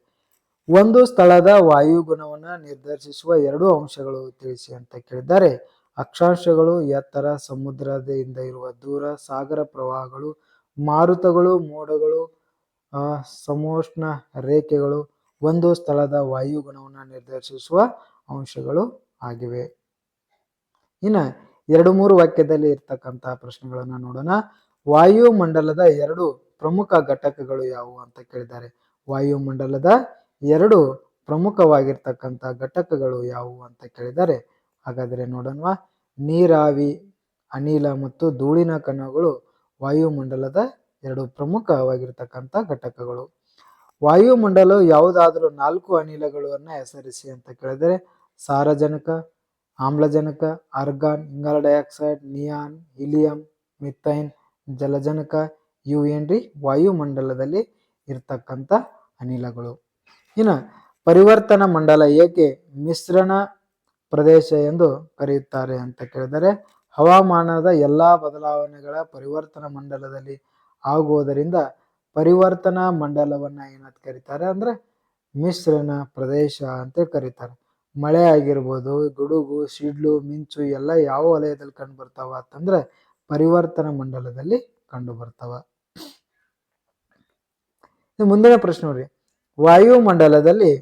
ಒಂದು ಸ್ಥಳದ ವಾಯುಗುಣವನ್ನು ನಿರ್ದೇಶಿಸುವ 2 ಅಂಶಗಳು ತಿಳಿಸಿ ಅಂತ ಕೇಳಿದ್ದಾರೆ. ಅಕ್ಷಾಂಶಗಳು, ಎತ್ತರ, ಸಮುದ್ರದಿಂದ ಇರುವ ದೂರ, ಸಾಗರ ಪ್ರವಾಹಗಳು, ಮಾರುತಗಳು, ಮೋಡಗಳು, ಸಮೋಷ್ಣ ರೇಖೆಗಳು ಒಂದು ಸ್ಥಳದ ವಾಯುಗುಣವನ್ನು ನಿರ್ದೇಶಿಸುವ ಅಂಶಗಳು ಆಗಿವೆ. ಇನ್ನು 2-3 ವಾಕ್ಯದಲ್ಲಿ ಇರ್ತಕ್ಕಂತಹ ಪ್ರಶ್ನೆಗಳನ್ನ ನೋಡೋಣ. ವಾಯುಮಂಡಲದ 2 ಪ್ರಮುಖ ಘಟಕಗಳು ಯಾವುವು ಅಂತ ಕೇಳಿದ್ದಾರೆ. ವಾಯುಮಂಡಲದ 2 ಪ್ರಮುಖವಾಗಿರ್ತಕ್ಕಂಥ ಘಟಕಗಳು ಯಾವುವು ಅಂತ ಕೇಳಿದ್ದಾರೆ. ಹಾಗಾದ್ರೆ ನೋಡೋಣ. ನೀರಾವಿ, ಅನಿಲ ಮತ್ತು ಧೂಳಿನ ಕಣಗಳು ವಾಯುಮಂಡಲದ 2 ಪ್ರಮುಖವಾಗಿರ್ತಕ್ಕಂಥ ಘಟಕಗಳು. ವಾಯುಮಂಡಲವು ಯಾವುದಾದ್ರೂ 4 ಅನಿಲಗಳನ್ನ ಹೆಸರಿಸಿ ಅಂತ ಕೇಳಿದರೆ ಸಾರಜನಕ, ಆಮ್ಲಜನಕ, ಆರ್ಗಾನ್, ಇಂಗಾಲ ಡೈಆಕ್ಸೈಡ್, ನಿಯಾನ್, ಹೀಲಿಯಂ, ಮಿಥೈನ್, ಜಲಜನಕ. ಇವು ಏನ್ರಿ ವಾಯುಮಂಡಲದಲ್ಲಿ ಇರ್ತಕ್ಕಂಥ ಅನಿಲಗಳು. ಇನ್ನು ಪರಿವರ್ತನ ಮಂಡಲ ಏಕೆ ಮಿಶ್ರಣ ಪ್ರದೇಶ ಎಂದು ಕರೆಯುತ್ತಾರೆ ಅಂತ ಕೇಳಿದರೆ ಹವಾಮಾನದ ಎಲ್ಲಾ ಬದಲಾವಣೆಗಳ ಪರಿವರ್ತನ ಮಂಡಲದಲ್ಲಿ ಆಗುವುದರಿಂದ ಪರಿವರ್ತನಾ ಮಂಡಲವನ್ನ ಏನಂತ ಕರೀತಾರೆ ಅಂದ್ರೆ ಮಿಶ್ರಣ ಪ್ರದೇಶ ಅಂತ ಕರೀತಾರೆ. ಮಳೆ ಆಗಿರ್ಬೋದು, ಗುಡುಗು, ಸಿಡ್ಲು, ಮಿಂಚು ಎಲ್ಲ ಯಾವ ವಲಯದಲ್ಲಿ ಕಂಡು ಬರ್ತಾವ ಅಂತಂದ್ರೆ ಪರಿವರ್ತನಾ ಮಂಡಲದಲ್ಲಿ ಕಂಡು ಬರ್ತಾವ. ಮುಂದಿನ ಪ್ರಶ್ನೆ ನೋಡಿ, ವಾಯುಮಂಡಲದಲ್ಲಿ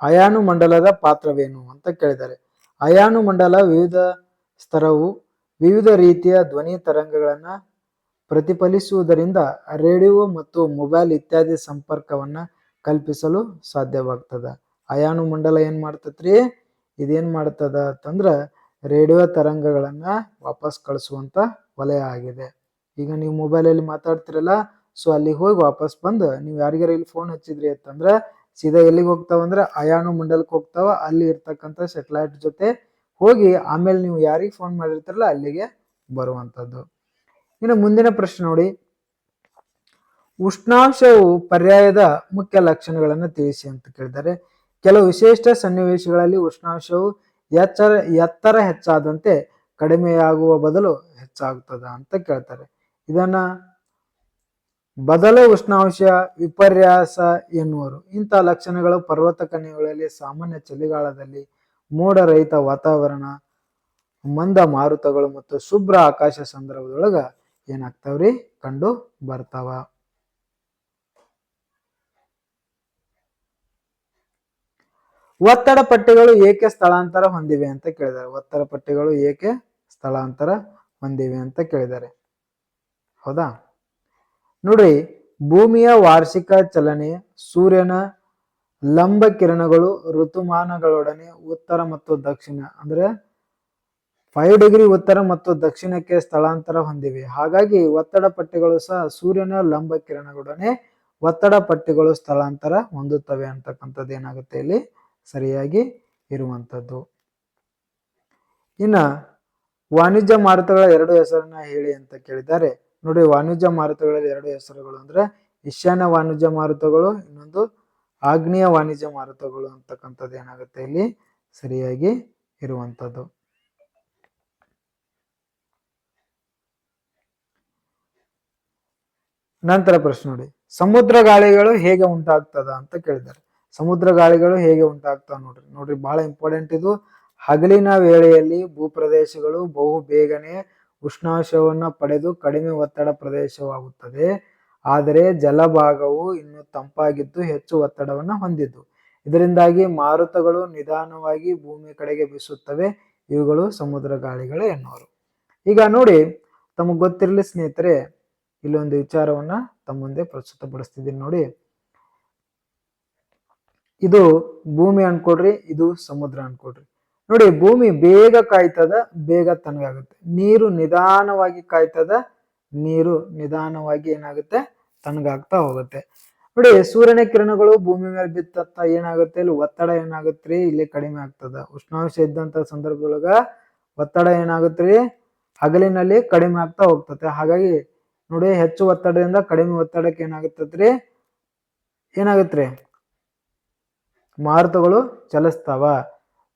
ಅಯಾನು ಮಂಡಲದ ಪಾತ್ರವೇನು ಅಂತ ಕೇಳಿದ್ದಾರೆ. ಅಯಾನು ಮಂಡಲ ವಿವಿಧ ರೀತಿಯ ಧ್ವನಿ ತರಂಗಗಳನ್ನ ಪ್ರತಿಫಲಿಸುವುದರಿಂದ ರೇಡಿಯೋ ಮತ್ತು ಮೊಬೈಲ್ ಇತ್ಯಾದಿ ಸಂಪರ್ಕವನ್ನ ಕಲ್ಪಿಸಲು ಸಾಧ್ಯವಾಗ್ತದ. ಅಯಾನು ಮಂಡಲ ಏನ್ ಮಾಡ್ತತ್ರಿ, ಇದೇನ್ ಮಾಡ್ತದ ಅಂತಂದ್ರ ರೇಡಿಯೋ ತರಂಗಗಳನ್ನ ವಾಪಸ್ ಕಳಿಸುವಂತ ವಲಯ ಆಗಿದೆ. ಈಗ ನೀವು ಮೊಬೈಲಲ್ಲಿ ಮಾತಾಡ್ತಿರಲ್ಲ, ಸೊ ಅಲ್ಲಿ ಹೋಗಿ ವಾಪಸ್ ಬಂದು ನೀವು ಯಾರಿಗಾರ ಇಲ್ಲಿ ಫೋನ್ ಹಚ್ಚಿದ್ರಿ ಅಂತಂದ್ರ ಸೀದಾ ಎಲ್ಲಿಗೆ ಹೋಗ್ತಾವ ಅಂದ್ರೆ ಅಯಾನು ಮಂಡಲಕ್ಕೆ ಹೋಗ್ತಾವ. ಅಲ್ಲಿ ಇರ್ತಕ್ಕಂಥ ಸೆಟಲೈಟ್ ಜೊತೆ ಹೋಗಿ ಆಮೇಲೆ ನೀವು ಯಾರಿಗೆ ಫೋನ್ ಮಾಡಿರ್ತಾರಲ್ಲ ಅಲ್ಲಿಗೆ ಬರುವಂತದ್ದು. ಇನ್ನು ಮುಂದಿನ ಪ್ರಶ್ನೆ ನೋಡಿ, ಉಷ್ಣಾಂಶವು ಪರ್ಯಾಯದ ಮುಖ್ಯ ಲಕ್ಷಣಗಳನ್ನು ತಿಳಿಸಿ ಅಂತ ಕೇಳಿದ್ದಾರೆ. ಕೆಲವು ವಿಶಿಷ್ಟ ಸನ್ನಿವೇಶಗಳಲ್ಲಿ ಉಷ್ಣಾಂಶವು ಎತ್ತರ ಹೆಚ್ಚಾದಂತೆ ಕಡಿಮೆಯಾಗುವ ಬದಲು ಹೆಚ್ಚಾಗುತ್ತದ ಅಂತ ಕೇಳ್ತಾರೆ. ಇದನ್ನ ಬದಲ ಉಷ್ಣಾಂಶ ವಿಪರ್ಯಾಸ ಎನ್ನುವರು. ಇಂತಹ ಲಕ್ಷಣಗಳು ಪರ್ವತ ಕಣಿವೆಗಳಲ್ಲಿ ಸಾಮಾನ್ಯ ಚಳಿಗಾಲದಲ್ಲಿ ಮೋಡ ರಹಿತ ವಾತಾವರಣ, ಮಂದ ಮಾರುತಗಳು ಮತ್ತು ಶುಭ್ರ ಆಕಾಶ ಸಂದರ್ಭದೊಳಗ ಏನಾಗ್ತಾವ್ರಿ ಕಂಡು ಬರ್ತಾವ. ಒತ್ತಡ ಪಟ್ಟಿಗಳು ಏಕೆ ಸ್ಥಳಾಂತರ ಹೊಂದಿವೆ ಅಂತ ಕೇಳಿದ್ದಾರೆ. ಒತ್ತಡ ಪಟ್ಟಿಗಳು ಏಕೆ ಸ್ಥಳಾಂತರ ಹೊಂದಿವೆ ಅಂತ ಕೇಳಿದ್ದಾರೆ. ಹೌದಾ, ನೋಡ್ರಿ, ಭೂಮಿಯ ವಾರ್ಷಿಕ ಚಲನೆ, ಸೂರ್ಯನ ಲಂಬ ಕಿರಣಗಳು ಋತುಮಾನಗಳೊಡನೆ ಉತ್ತರ ಮತ್ತು ದಕ್ಷಿಣ ಅಂದ್ರೆ 5 ಡಿಗ್ರಿ ಉತ್ತರ ಮತ್ತು ದಕ್ಷಿಣಕ್ಕೆ ಸ್ಥಳಾಂತರ ಹೊಂದಿವೆ. ಹಾಗಾಗಿ ಒತ್ತಡ ಪಟ್ಟಿಗಳು ಸಹ ಸೂರ್ಯನ ಲಂಬ ಕಿರಣಗಳೊಡನೆ ಒತ್ತಡ ಪಟ್ಟಿಗಳು ಸ್ಥಳಾಂತರ ಹೊಂದುತ್ತವೆ ಅಂತಕ್ಕಂಥದ್ದು ಏನಾಗುತ್ತೆ ಇಲ್ಲಿ ಸರಿಯಾಗಿ ಇರುವಂತದ್ದು. ಇನ್ನ ವಾಣಿಜ್ಯ ಮಾರುತಗಳ 2 ಹೆಸರನ್ನ ಹೇಳಿ ಅಂತ ಕೇಳಿದ್ದಾರೆ. ನೋಡಿ, ವಾಣಿಜ್ಯ ಮಾರುತಗಳಲ್ಲಿ 2 ಹೆಸರುಗಳು ಅಂದ್ರೆ ಈಶಾನ್ಯ ವಾಣಿಜ್ಯ ಮಾರುತಗಳು, ಇನ್ನೊಂದು ಆಗ್ನೇಯ ವಾಣಿಜ್ಯ ಮಾರುತಗಳು ಅಂತಕ್ಕಂಥದ್ದು ಏನಾಗುತ್ತೆ ಇಲ್ಲಿ ಸರಿಯಾಗಿ ಇರುವಂತದ್ದು. ನಂತರ ಪ್ರಶ್ನೆ ನೋಡಿ, ಸಮುದ್ರ ಗಾಳಿಗಳು ಹೇಗೆ ಉಂಟಾಗ್ತದ ಅಂತ ಕೇಳಿದ್ದಾರೆ. ಸಮುದ್ರ ಗಾಳಿಗಳು ಹೇಗೆ ಉಂಟಾಗ್ತಾವ ನೋಡ್ರಿ ಬಹಳ ಇಂಪಾರ್ಟೆಂಟ್ ಇದು. ಹಗಲಿನ ವೇಳೆಯಲ್ಲಿ ಭೂಪ್ರದೇಶಗಳು ಬಹು ಬೇಗನೆ ಉಷ್ಣಾಂಶವನ್ನ ಪಡೆದು ಕಡಿಮೆ ಒತ್ತಡ ಪ್ರದೇಶವಾಗುತ್ತದೆ. ಆದರೆ ಜಲಭಾಗವು ಇನ್ನು ತಂಪಾಗಿದ್ದು ಹೆಚ್ಚು ಒತ್ತಡವನ್ನ ಹೊಂದಿದ್ದು. ಇದರಿಂದಾಗಿ ಮಾರುತಗಳು ನಿಧಾನವಾಗಿ ಭೂಮಿ ಕಡೆಗೆ ಬೀಸುತ್ತವೆ. ಇವುಗಳು ಸಮುದ್ರ ಗಾಳಿಗಳು ಎನ್ನುವರು. ಈಗ ನೋಡಿ, ತಮಗೆ ಗೊತ್ತಿರಲಿ ಸ್ನೇಹಿತರೆ, ಇಲ್ಲೊಂದು ವಿಚಾರವನ್ನ ತಮ್ಮ ಮುಂದೆ ಪ್ರಸ್ತುತಪಡಿಸ್ತಿದ್ದೀನಿ ನೋಡಿ. ಇದು ಭೂಮಿ ಅನ್ಕೊಡ್ರಿ, ಇದು ಸಮುದ್ರ ಅನ್ಕೊಡ್ರಿ. ನೋಡಿ, ಭೂಮಿ ಬೇಗ ಕಾಯ್ತದ, ಬೇಗ ತಣ್ಣಗಾಗುತ್ತೆ. ನೀರು ನಿಧಾನವಾಗಿ ಕಾಯ್ತದ, ನೀರು ನಿಧಾನವಾಗಿ ಏನಾಗುತ್ತೆ ತಣ್ಣಗಾಗ್ತಾ ಹೋಗುತ್ತೆ. ನೋಡಿ, ಸೂರ್ಯನ ಕಿರಣಗಳು ಭೂಮಿ ಮೇಲೆ ಬಿತ್ತ ಏನಾಗುತ್ತೆ ಇಲ್ಲಿ ಒತ್ತಡ ಏನಾಗುತ್ತೆ ಇಲ್ಲಿ ಕಡಿಮೆ ಆಗ್ತದ. ಉಷ್ಣಾಂಶ ಇದ್ದಂತ ಸಂದರ್ಭದೊಳಗ ಒತ್ತಡ ಏನಾಗುತ್ತೆ ಹಗಲಿನಲ್ಲಿ ಕಡಿಮೆ ಆಗ್ತಾ ಹೋಗ್ತದೆ. ಹಾಗಾಗಿ ನೋಡಿ, ಹೆಚ್ಚು ಒತ್ತಡದಿಂದ ಕಡಿಮೆ ಒತ್ತಡಕ್ಕೆ ಏನಾಗತ್ರಿ ಮಾರುತಗಳು ಚಲಿಸ್ತಾವ.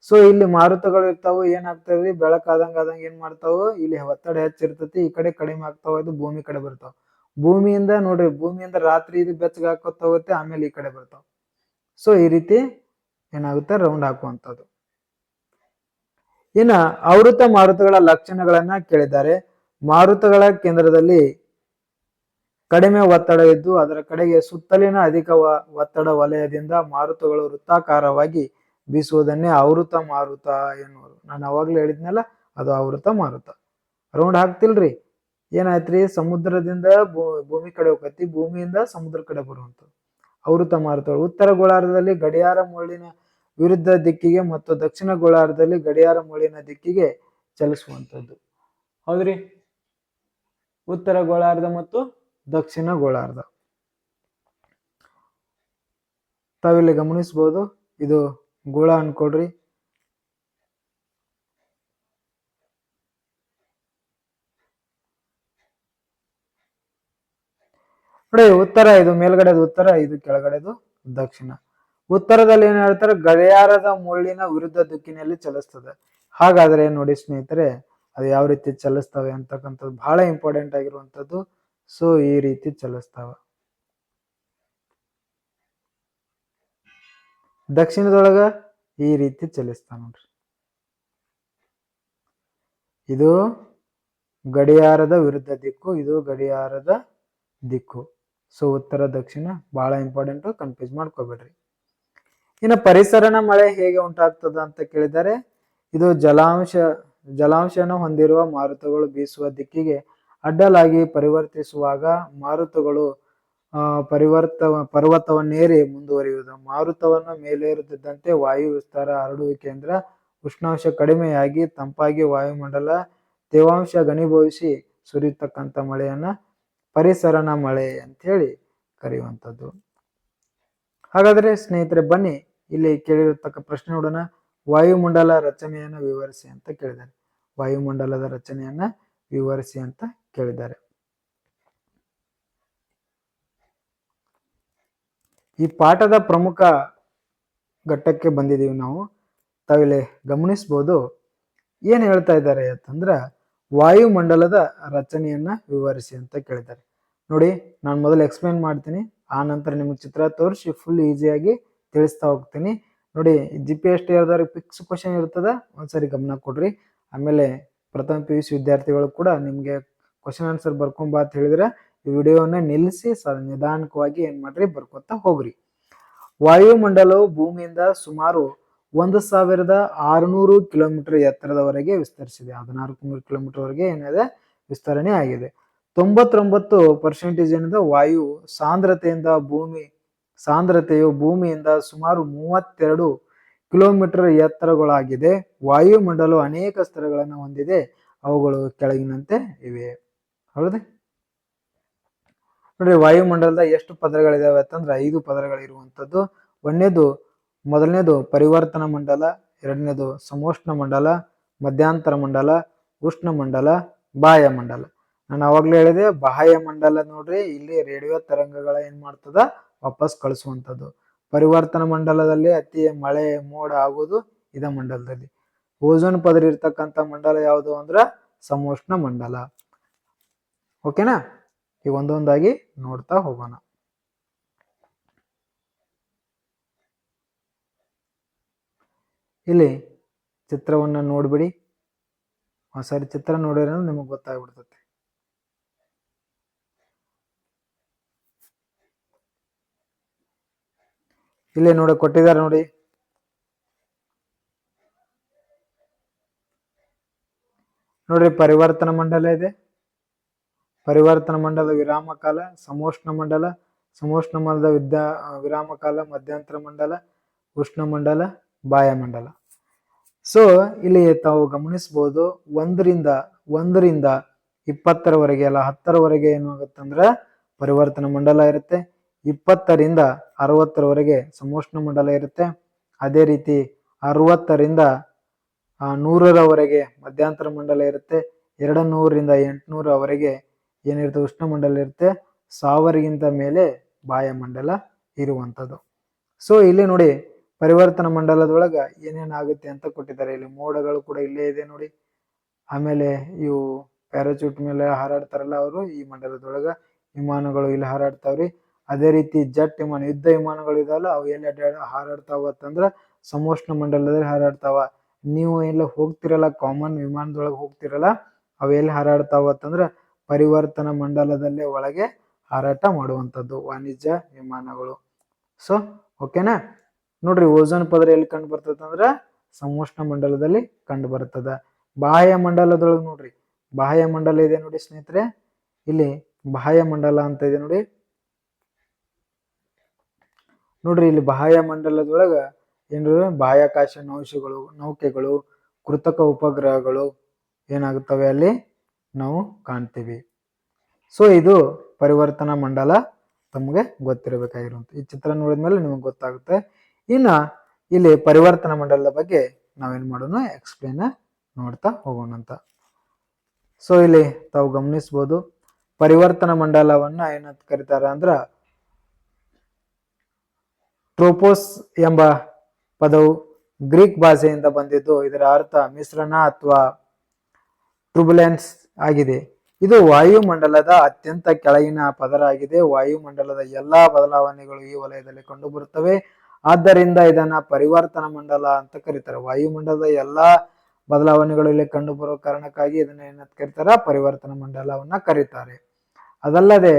ಸೊ ಇಲ್ಲಿ ಮಾರುತಗಳು ಇರ್ತಾವ, ಏನಾಗ್ತದೆ ಬೆಳಕಾದಂಗ ಏನ್ ಮಾಡ್ತಾವ, ಇಲ್ಲಿ ಒತ್ತಡ ಹೆಚ್ಚಿರ್ತತಿ, ಈ ಕಡೆ ಕಡಿಮೆ ಆಗ್ತಾವ, ಇದು ಭೂಮಿ ಕಡೆ ಬರ್ತಾವ. ಭೂಮಿಯಿಂದ ನೋಡ್ರಿ, ಭೂಮಿಯಿಂದ ರಾತ್ರಿ ಇದು ಬೆಚ್ಚಗೆ ಹಾಕೋತ ಹೋಗುತ್ತೆ, ಆಮೇಲೆ ಈ ಕಡೆ ಬರ್ತಾವ. ಸೊ ಈ ರೀತಿ ಏನಾಗುತ್ತೆ ರೌಂಡ್ ಹಾಕುವಂಥದ್ದು. ಇನ್ನ ಆವೃತ ಮಾರುತಗಳ ಲಕ್ಷಣಗಳನ್ನ ಕೇಳಿದ್ದಾರೆ. ಮಾರುತಗಳ ಕೇಂದ್ರದಲ್ಲಿ ಕಡಿಮೆ ಒತ್ತಡ ಇದ್ದು ಅದರ ಕಡೆಗೆ ಸುತ್ತಲಿನ ಅಧಿಕ ಒತ್ತಡ ವಲಯದಿಂದ ಮಾರುತಗಳು ವೃತ್ತಾಕಾರವಾಗಿ ಬೀಸುವುದನ್ನೇ ಆವೃತ ಮಾರುತ ಎನ್ನುವರು. ನಾನು ಅವಾಗ್ಲೇ ಹೇಳಿದ್ನಲ್ಲ, ಅದು ಆವೃತ ಮಾರುತ. ರೌಂಡ್ ಹಾಕ್ತಿಲ್ರಿ, ಏನಾಯ್ತ್ರಿ ಸಮುದ್ರದಿಂದ ಭೂಮಿ ಕಡೆ ಹೋಗತಿ, ಭೂಮಿಯಿಂದ ಸಮುದ್ರ ಕಡೆ ಬರುವಂಥದ್ದು ಆವೃತ ಮಾರುತಗಳು. ಉತ್ತರ ಗೋಳಾರ್ಧದಲ್ಲಿ ಗಡಿಯಾರ ಮುಳ್ಳಿನ ವಿರುದ್ಧ ದಿಕ್ಕಿಗೆ ಮತ್ತು ದಕ್ಷಿಣ ಗೋಳಾರ್ಧದಲ್ಲಿ ಗಡಿಯಾರ ಮುಳ್ಳಿನ ದಿಕ್ಕಿಗೆ ಚಲಿಸುವಂಥದ್ದು. ಹೌದ್ರಿ, ಉತ್ತರ ಗೋಳಾರ್ಧ ಮತ್ತು ದಕ್ಷಿಣ ಗೋಳಾರ್ಧ. ತಾವಿಲ್ಲಿ ಗಮನಿಸಬಹುದು, ಇದು ಗೋಳ ಅನ್ಕೊಡ್ರಿ. ನೋಡಿ, ಉತ್ತರ ಇದು ಮೇಲ್ಗಡೆದು ಉತ್ತರ, ಇದು ಕೆಳಗಡೆದು ದಕ್ಷಿಣ. ಉತ್ತರದಲ್ಲಿ ಏನ್ ಹೇಳ್ತಾರೆ, ಗಡಿಯಾರದ ಮುಳ್ಳಿನ ವಿರುದ್ಧ ದಿಕ್ಕಿನಲ್ಲಿ ಚಲಿಸ್ತದೆ. ಹಾಗಾದ್ರೆ ನೋಡಿ ಸ್ನೇಹಿತರೆ, ಅದು ಯಾವ ರೀತಿ ಚಲಿಸ್ತವೆ ಅಂತಕ್ಕಂಥದ್ದು ಬಹಳ ಇಂಪಾರ್ಟೆಂಟ್ ಆಗಿರುವಂತದ್ದು. ಸೊ ಈ ರೀತಿ ಚಲಿಸ್ತಾವ. ದಕ್ಷಿಣದೊಳಗ ಈ ರೀತಿ ಚಲಿಸ್ತಾವ ನೋಡ್ರಿ. ಇದು ಗಡಿಯಾರದ ವಿರುದ್ಧ ದಿಕ್ಕು, ಇದು ಗಡಿಯಾರದ ದಿಕ್ಕು. ಸೊ ಉತ್ತರ ದಕ್ಷಿಣ ಬಹಳ ಇಂಪಾರ್ಟೆಂಟ್, ಕನ್ಫ್ಯೂಸ್ ಮಾಡ್ಕೋಬೇಡ್ರಿ. ಇನ್ನು ಪರಿಸರಣ ಮಳೆ ಹೇಗೆ ಉಂಟಾಗ್ತದ ಅಂತ ಕೇಳಿದರೆ, ಇದು ಜಲಾಂಶನ ಹೊಂದಿರುವ ಮಾರುತಗಳು ಬೀಸುವ ದಿಕ್ಕಿಗೆ ಅಡ್ಡಲಾಗಿ ಪರಿವರ್ತಿಸುವಾಗ ಮಾರುತಗಳು ಪರ್ವತವನ್ನೇರಿ ಮುಂದುವರಿಯುವುದು. ಮಾರುತವನ್ನು ಮೇಲೇರುತ್ತಿದ್ದಂತೆ ವಾಯು ವಿಸ್ತಾರ ಹರಡುವಿಕೆಯಿಂದ ಉಷ್ಣಾಂಶ ಕಡಿಮೆಯಾಗಿ ತಂಪಾಗಿ ವಾಯುಮಂಡಲ ತೇವಾಂಶ ಘನೀಭವಿಸಿ ಸುರಿಯತಕ್ಕಂಥ ಮಳೆಯನ್ನ ಪರಿಸರನ ಮಳೆ ಅಂತ ಹೇಳಿ ಕರೆಯುವಂಥದ್ದು. ಹಾಗಾದ್ರೆ ಸ್ನೇಹಿತರೆ ಬನ್ನಿ ಇಲ್ಲಿ ಕೇಳಿರತಕ್ಕ ಪ್ರಶ್ನೆ ನೋಡೋಣ. ವಾಯುಮಂಡಲ ರಚನೆಯನ್ನ ವಿವರಿಸಿ ಅಂತ ಕೇಳಿದ್ದಾರೆ. ವಾಯುಮಂಡಲದ ರಚನೆಯನ್ನ ವಿವರಿಸಿ ಅಂತ ಕೇಳಿದ್ದಾರೆ. ಈ ಪಾಠದ ಪ್ರಮುಖ ಘಟ್ಟಕ್ಕೆ ಬಂದಿದ್ದೀವಿ ನಾವು. ತಾವಿಲ್ಲಿ ಗಮನಿಸ್ಬೋದು ಏನ್ ಹೇಳ್ತಾ ಇದ್ದಾರೆ ಅಂತಂದ್ರ ವಾಯುಮಂಡಲದ ರಚನೆಯನ್ನ ವಿವರಿಸಿ ಅಂತ ಕೇಳಿದ್ದಾರೆ. ನೋಡಿ, ನಾನು ಮೊದಲು ಎಕ್ಸ್ಪ್ಲೇನ್ ಮಾಡ್ತೀನಿ, ಆ ನಂತರ ನಿಮ್ಗೆ ಚಿತ್ರ ತೋರಿಸಿ ಫುಲ್ ಈಸಿಯಾಗಿ ತಿಳಿಸ್ತಾ ಹೋಗ್ತೀನಿ. ನೋಡಿ, GPST ಫಿಕ್ಸ್ ಕ್ವಶನ್ ಇರ್ತದ, ಒಂದ್ಸರಿ ಗಮನ ಕೊಡ್ರಿ. ಆಮೇಲೆ ಪ್ರಥಮ PUC ವಿದ್ಯಾರ್ಥಿಗಳು ಕೂಡ ನಿಮ್ಗೆ ಕ್ವಶನ್ ಆನ್ಸರ್ ಬರ್ಕೊಂಬ ಅಂತ ಹೇಳಿದ್ರೆ ಈ ವಿಡಿಯೋನ ನಿಲ್ಲಿಸಿ ನಿಧಾನಕವಾಗಿ ಏನ್ ಮಾಡ್ರಿ ಬರ್ಕೊತಾ ಹೋಗ್ರಿ. ವಾಯುಮಂಡಲವು ಭೂಮಿಯಿಂದ ಸುಮಾರು 1600 ಕಿಲೋಮೀಟರ್ ಎತ್ತರದವರೆಗೆ ವಿಸ್ತರಿಸಿದೆ. 1400 ಕಿಲೋಮೀಟರ್ ವರೆಗೆ ಏನಿದೆ ವಿಸ್ತರಣೆ ಆಗಿದೆ. 99% ಏನಿದೆ ವಾಯು ಸಾಂದ್ರತೆಯು ಭೂಮಿಯಿಂದ ಸುಮಾರು 32 ಕಿಲೋಮೀಟರ್ ಎತ್ತರಗಳಾಗಿದೆ. ವಾಯುಮಂಡಲವು ಅನೇಕ ಸ್ತರಗಳನ್ನು ಹೊಂದಿದೆ, ಅವುಗಳು ಕೆಳಗಿನಂತೆ ಇವೆ. ಹೌದು ನೋಡ್ರಿ, ವಾಯುಮಂಡಲದ ಎಷ್ಟು ಪದರಗಳಿದಾವೆ ಅಂತಂದ್ರೆ 5 ಪದರಗಳಿರುವಂಥದ್ದು. ಮೊದಲನೇದು ಪರಿವರ್ತನ ಮಂಡಲ, ಎರಡನೇದು ಸಮೋಷ್ಣ ಮಂಡಲ, ಮಧ್ಯಾಂತರ ಮಂಡಲ, ಉಷ್ಣ ಮಂಡಲ, ಬಾಹ್ಯ ಮಂಡಲ. ನಾನು ಅವಾಗ್ಲೇ ಹೇಳಿದೆ ಬಾಹ್ಯ ಮಂಡಲ ನೋಡ್ರಿ, ಇಲ್ಲಿ ರೇಡಿಯೋ ತರಂಗಗಳ ಏನ್ ಮಾಡ್ತದ ವಾಪಸ್ ಕಳಿಸುವಂಥದ್ದು. ಪರಿವರ್ತನ ಮಂಡಲದಲ್ಲಿ ಅತಿ ಮಳೆ ಮೋಡ ಆಗುವುದು ಇದ ಮಂಡಲದಲ್ಲಿ. ಓಝೋನ್ ಪದರ ಇರ್ತಕ್ಕಂಥ ಮಂಡಲ ಯಾವುದು ಅಂದ್ರ ಸಮೋಷ್ಣ ಮಂಡಲ. ಓಕೆನಾ? ಈಗ ಒಂದೊಂದಾಗಿ ನೋಡ್ತಾ ಹೋಗೋಣ. ಇಲ್ಲಿ ಚಿತ್ರವನ್ನ ನೋಡ್ಬಿಡಿ. ಒಂದ್ಸರಿ ಚಿತ್ರ ನೋಡಿದ್ರೆ ನಿಮಗೆ ಗೊತ್ತಾಗ್ಬಿಡ್ತದೆ. ಇಲ್ಲಿ ಕೊಟ್ಟಿದ್ದಾರೆ ನೋಡಿ. ನೋಡ್ರಿ, ಪರಿವರ್ತನ ಮಂಡಲ ಇದೆ, ಪರಿವರ್ತನ ಮಂಡಲದ ವಿರಾಮ ಕಾಲ, ಸಮೋಷ್ಣ ಮಂಡಲ, ಸಮೋಷ್ಣ ಮಂಡಲದ ವಿರಾಮ ಕಾಲ, ಮಧ್ಯಂತರ ಮಂಡಲ, ಉಷ್ಣ ಮಂಡಲ, ಬಾಹ್ಯ ಮಂಡಲ. ಸೊ ಇಲ್ಲಿ ತಾವು ಗಮನಿಸಬಹುದು 1ರಿಂದ 20ರವರೆಗೆ ಅಲ್ಲ 10ರವರೆಗೆ ಏನಾಗುತ್ತಂದ್ರ ಪರಿವರ್ತನ ಮಂಡಲ ಇರುತ್ತೆ. 20ರಿಂದ 60ರವರೆಗೆ ಸಮೋಷ್ಣ ಮಂಡಲ ಇರುತ್ತೆ. ಅದೇ ರೀತಿ 60ರಿಂದ 100ರವರೆಗೆ ಮಧ್ಯಂತರ ಮಂಡಲ ಇರುತ್ತೆ. 200ರಿಂದ 800ರವರೆಗೆ ಏನಿರುತ್ತೆ ಉಷ್ಣ ಮಂಡಲ ಇರುತ್ತೆ. 1000ಗಿಂತ ಮೇಲೆ ಬಾಹ್ಯ ಮಂಡಲ ಇರುವಂಥದ್ದು. ಸೊ ಇಲ್ಲಿ ನೋಡಿ, ಪರಿವರ್ತನ ಮಂಡಲದೊಳಗ ಏನೇನಾಗುತ್ತೆ ಅಂತ ಕೊಟ್ಟಿದ್ದಾರೆ. ಇಲ್ಲಿ ಮೋಡಗಳು ಕೂಡ ಇಲ್ಲೇ ಇದೆ ನೋಡಿ. ಆಮೇಲೆ ಇವು ಪ್ಯಾರಾಚೂಟ್ ಮೇಲೆ ಹಾರಾಡ್ತಾರಲ್ಲ ಅವರು, ಈ ಮಂಡಲದೊಳಗ ವಿಮಾನಗಳು ಇಲ್ಲಿ ಹಾರಾಡ್ತಾವ್ರಿ. ಅದೇ ರೀತಿ ಜೆಟ್ ವಿಮಾನ, ಯುದ್ಧ ವಿಮಾನಗಳು ಇದಾವಲ್ಲ, ಅವು ಎಲ್ಲಿ ಹಾರಾಡ್ತಾವ ಅಂತಂದ್ರ ಸಮೋಷ್ಣ ಮಂಡಲದಲ್ಲಿ ಹಾರಾಡ್ತಾವ. ನೀವು ಎಲ್ಲ ಹೋಗ್ತಿರಲ್ಲ, ಕಾಮನ್ ವಿಮಾನದೊಳಗೆ ಹೋಗ್ತಿರಲ್ಲ, ಅವು ಎಲ್ಲಿ ಹಾರಾಡ್ತಾವ ಅಂತಂದ್ರ ಪರಿವರ್ತನ ಮಂಡಲದಲ್ಲೇ ಒಳಗೆ ಹಾರಾಟ ಮಾಡುವಂಥದ್ದು ವಾಣಿಜ್ಯ ವಿಮಾನಗಳು. ಸೊ ಓಕೆನಾ? ನೋಡ್ರಿ, ಓಝೋನ್ ಪದರ ಎಲ್ಲಿ ಕಂಡು ಬರ್ತದ ಅಂದ್ರ ಸಮೋಷ್ಣ ಮಂಡಲದಲ್ಲಿ ಕಂಡು ಬರ್ತದ. ಬಾಹ್ಯ ಮಂಡಲದೊಳಗೆ ನೋಡ್ರಿ, ಬಾಹ್ಯ ಮಂಡಲ ಇದೆ ನೋಡಿ ಸ್ನೇಹಿತರೆ. ಇಲ್ಲಿ ಬಾಹ್ಯ ಮಂಡಲ ಅಂತ ಇದೆ ನೋಡಿ. ನೋಡ್ರಿ, ಇಲ್ಲಿ ಬಾಹ್ಯ ಮಂಡಲದೊಳಗ ಏನ್ರಿ ಬಾಹ್ಯಾಕಾಶ ನೌಕೆಗಳು, ಕೃತಕ ಉಪಗ್ರಹಗಳು ಏನಾಗುತ್ತವೆ ಅಲ್ಲಿ ನಾವು ಕಾಣ್ತೀವಿ. ಸೊ ಇದು ಪರಿವರ್ತನಾ ಮಂಡಲ ತಮಗೆ ಗೊತ್ತಿರಬೇಕಾಗಿರುವಂತ. ಈ ಚಿತ್ರ ನೋಡಿದ್ಮೇಲೆ ನಿಮಗೆ ಗೊತ್ತಾಗುತ್ತೆ. ಇನ್ನ ಇಲ್ಲಿ ಪರಿವರ್ತನಾ ಮಂಡಲದ ಬಗ್ಗೆ ನಾವೇನ್ ಮಾಡೋಣ, ಎಕ್ಸ್ಪ್ಲೇನ್ ನೋಡ್ತಾ ಹೋಗೋಣ ಅಂತ. ಸೊ ಇಲ್ಲಿ ತಾವು ಗಮನಿಸಬಹುದು, ಪರಿವರ್ತನಾ ಮಂಡಲವನ್ನ ಏನಂತ ಕರೀತಾರ ಅಂದ್ರ ಟ್ರೋಪೋಸ್ ಎಂಬ ಪದವು ಗ್ರೀಕ್ ಭಾಷೆಯಿಂದ ಬಂದಿದ್ದು, ಇದರ ಅರ್ಥ ಮಿಶ್ರಣ ಅಥವಾ ಟರ್ಬುಲೆನ್ಸ್ ಆಗಿದೆ. ಇದು ವಾಯುಮಂಡಲದ ಅತ್ಯಂತ ಕೆಳಗಿನ ಪದರ ಆಗಿದೆ. ವಾಯುಮಂಡಲದ ಎಲ್ಲಾ ಬದಲಾವಣೆಗಳು ಈ ವಲಯದಲ್ಲಿ ಕಂಡುಬರುತ್ತವೆ. ಆದ್ದರಿಂದ ಇದನ್ನ ಪರಿವರ್ತನಾ ಮಂಡಲ ಅಂತ ಕರೀತಾರೆ. ವಾಯುಮಂಡಲದ ಎಲ್ಲಾ ಬದಲಾವಣೆಗಳು ಇಲ್ಲಿ ಕಂಡು ಬರುವ ಕಾರಣಕ್ಕಾಗಿ ಇದನ್ನ ಏನಂತ ಕರೀತಾರ, ಪರಿವರ್ತನಾ ಮಂಡಲವನ್ನ ಕರೀತಾರೆ. ಅದಲ್ಲದೆ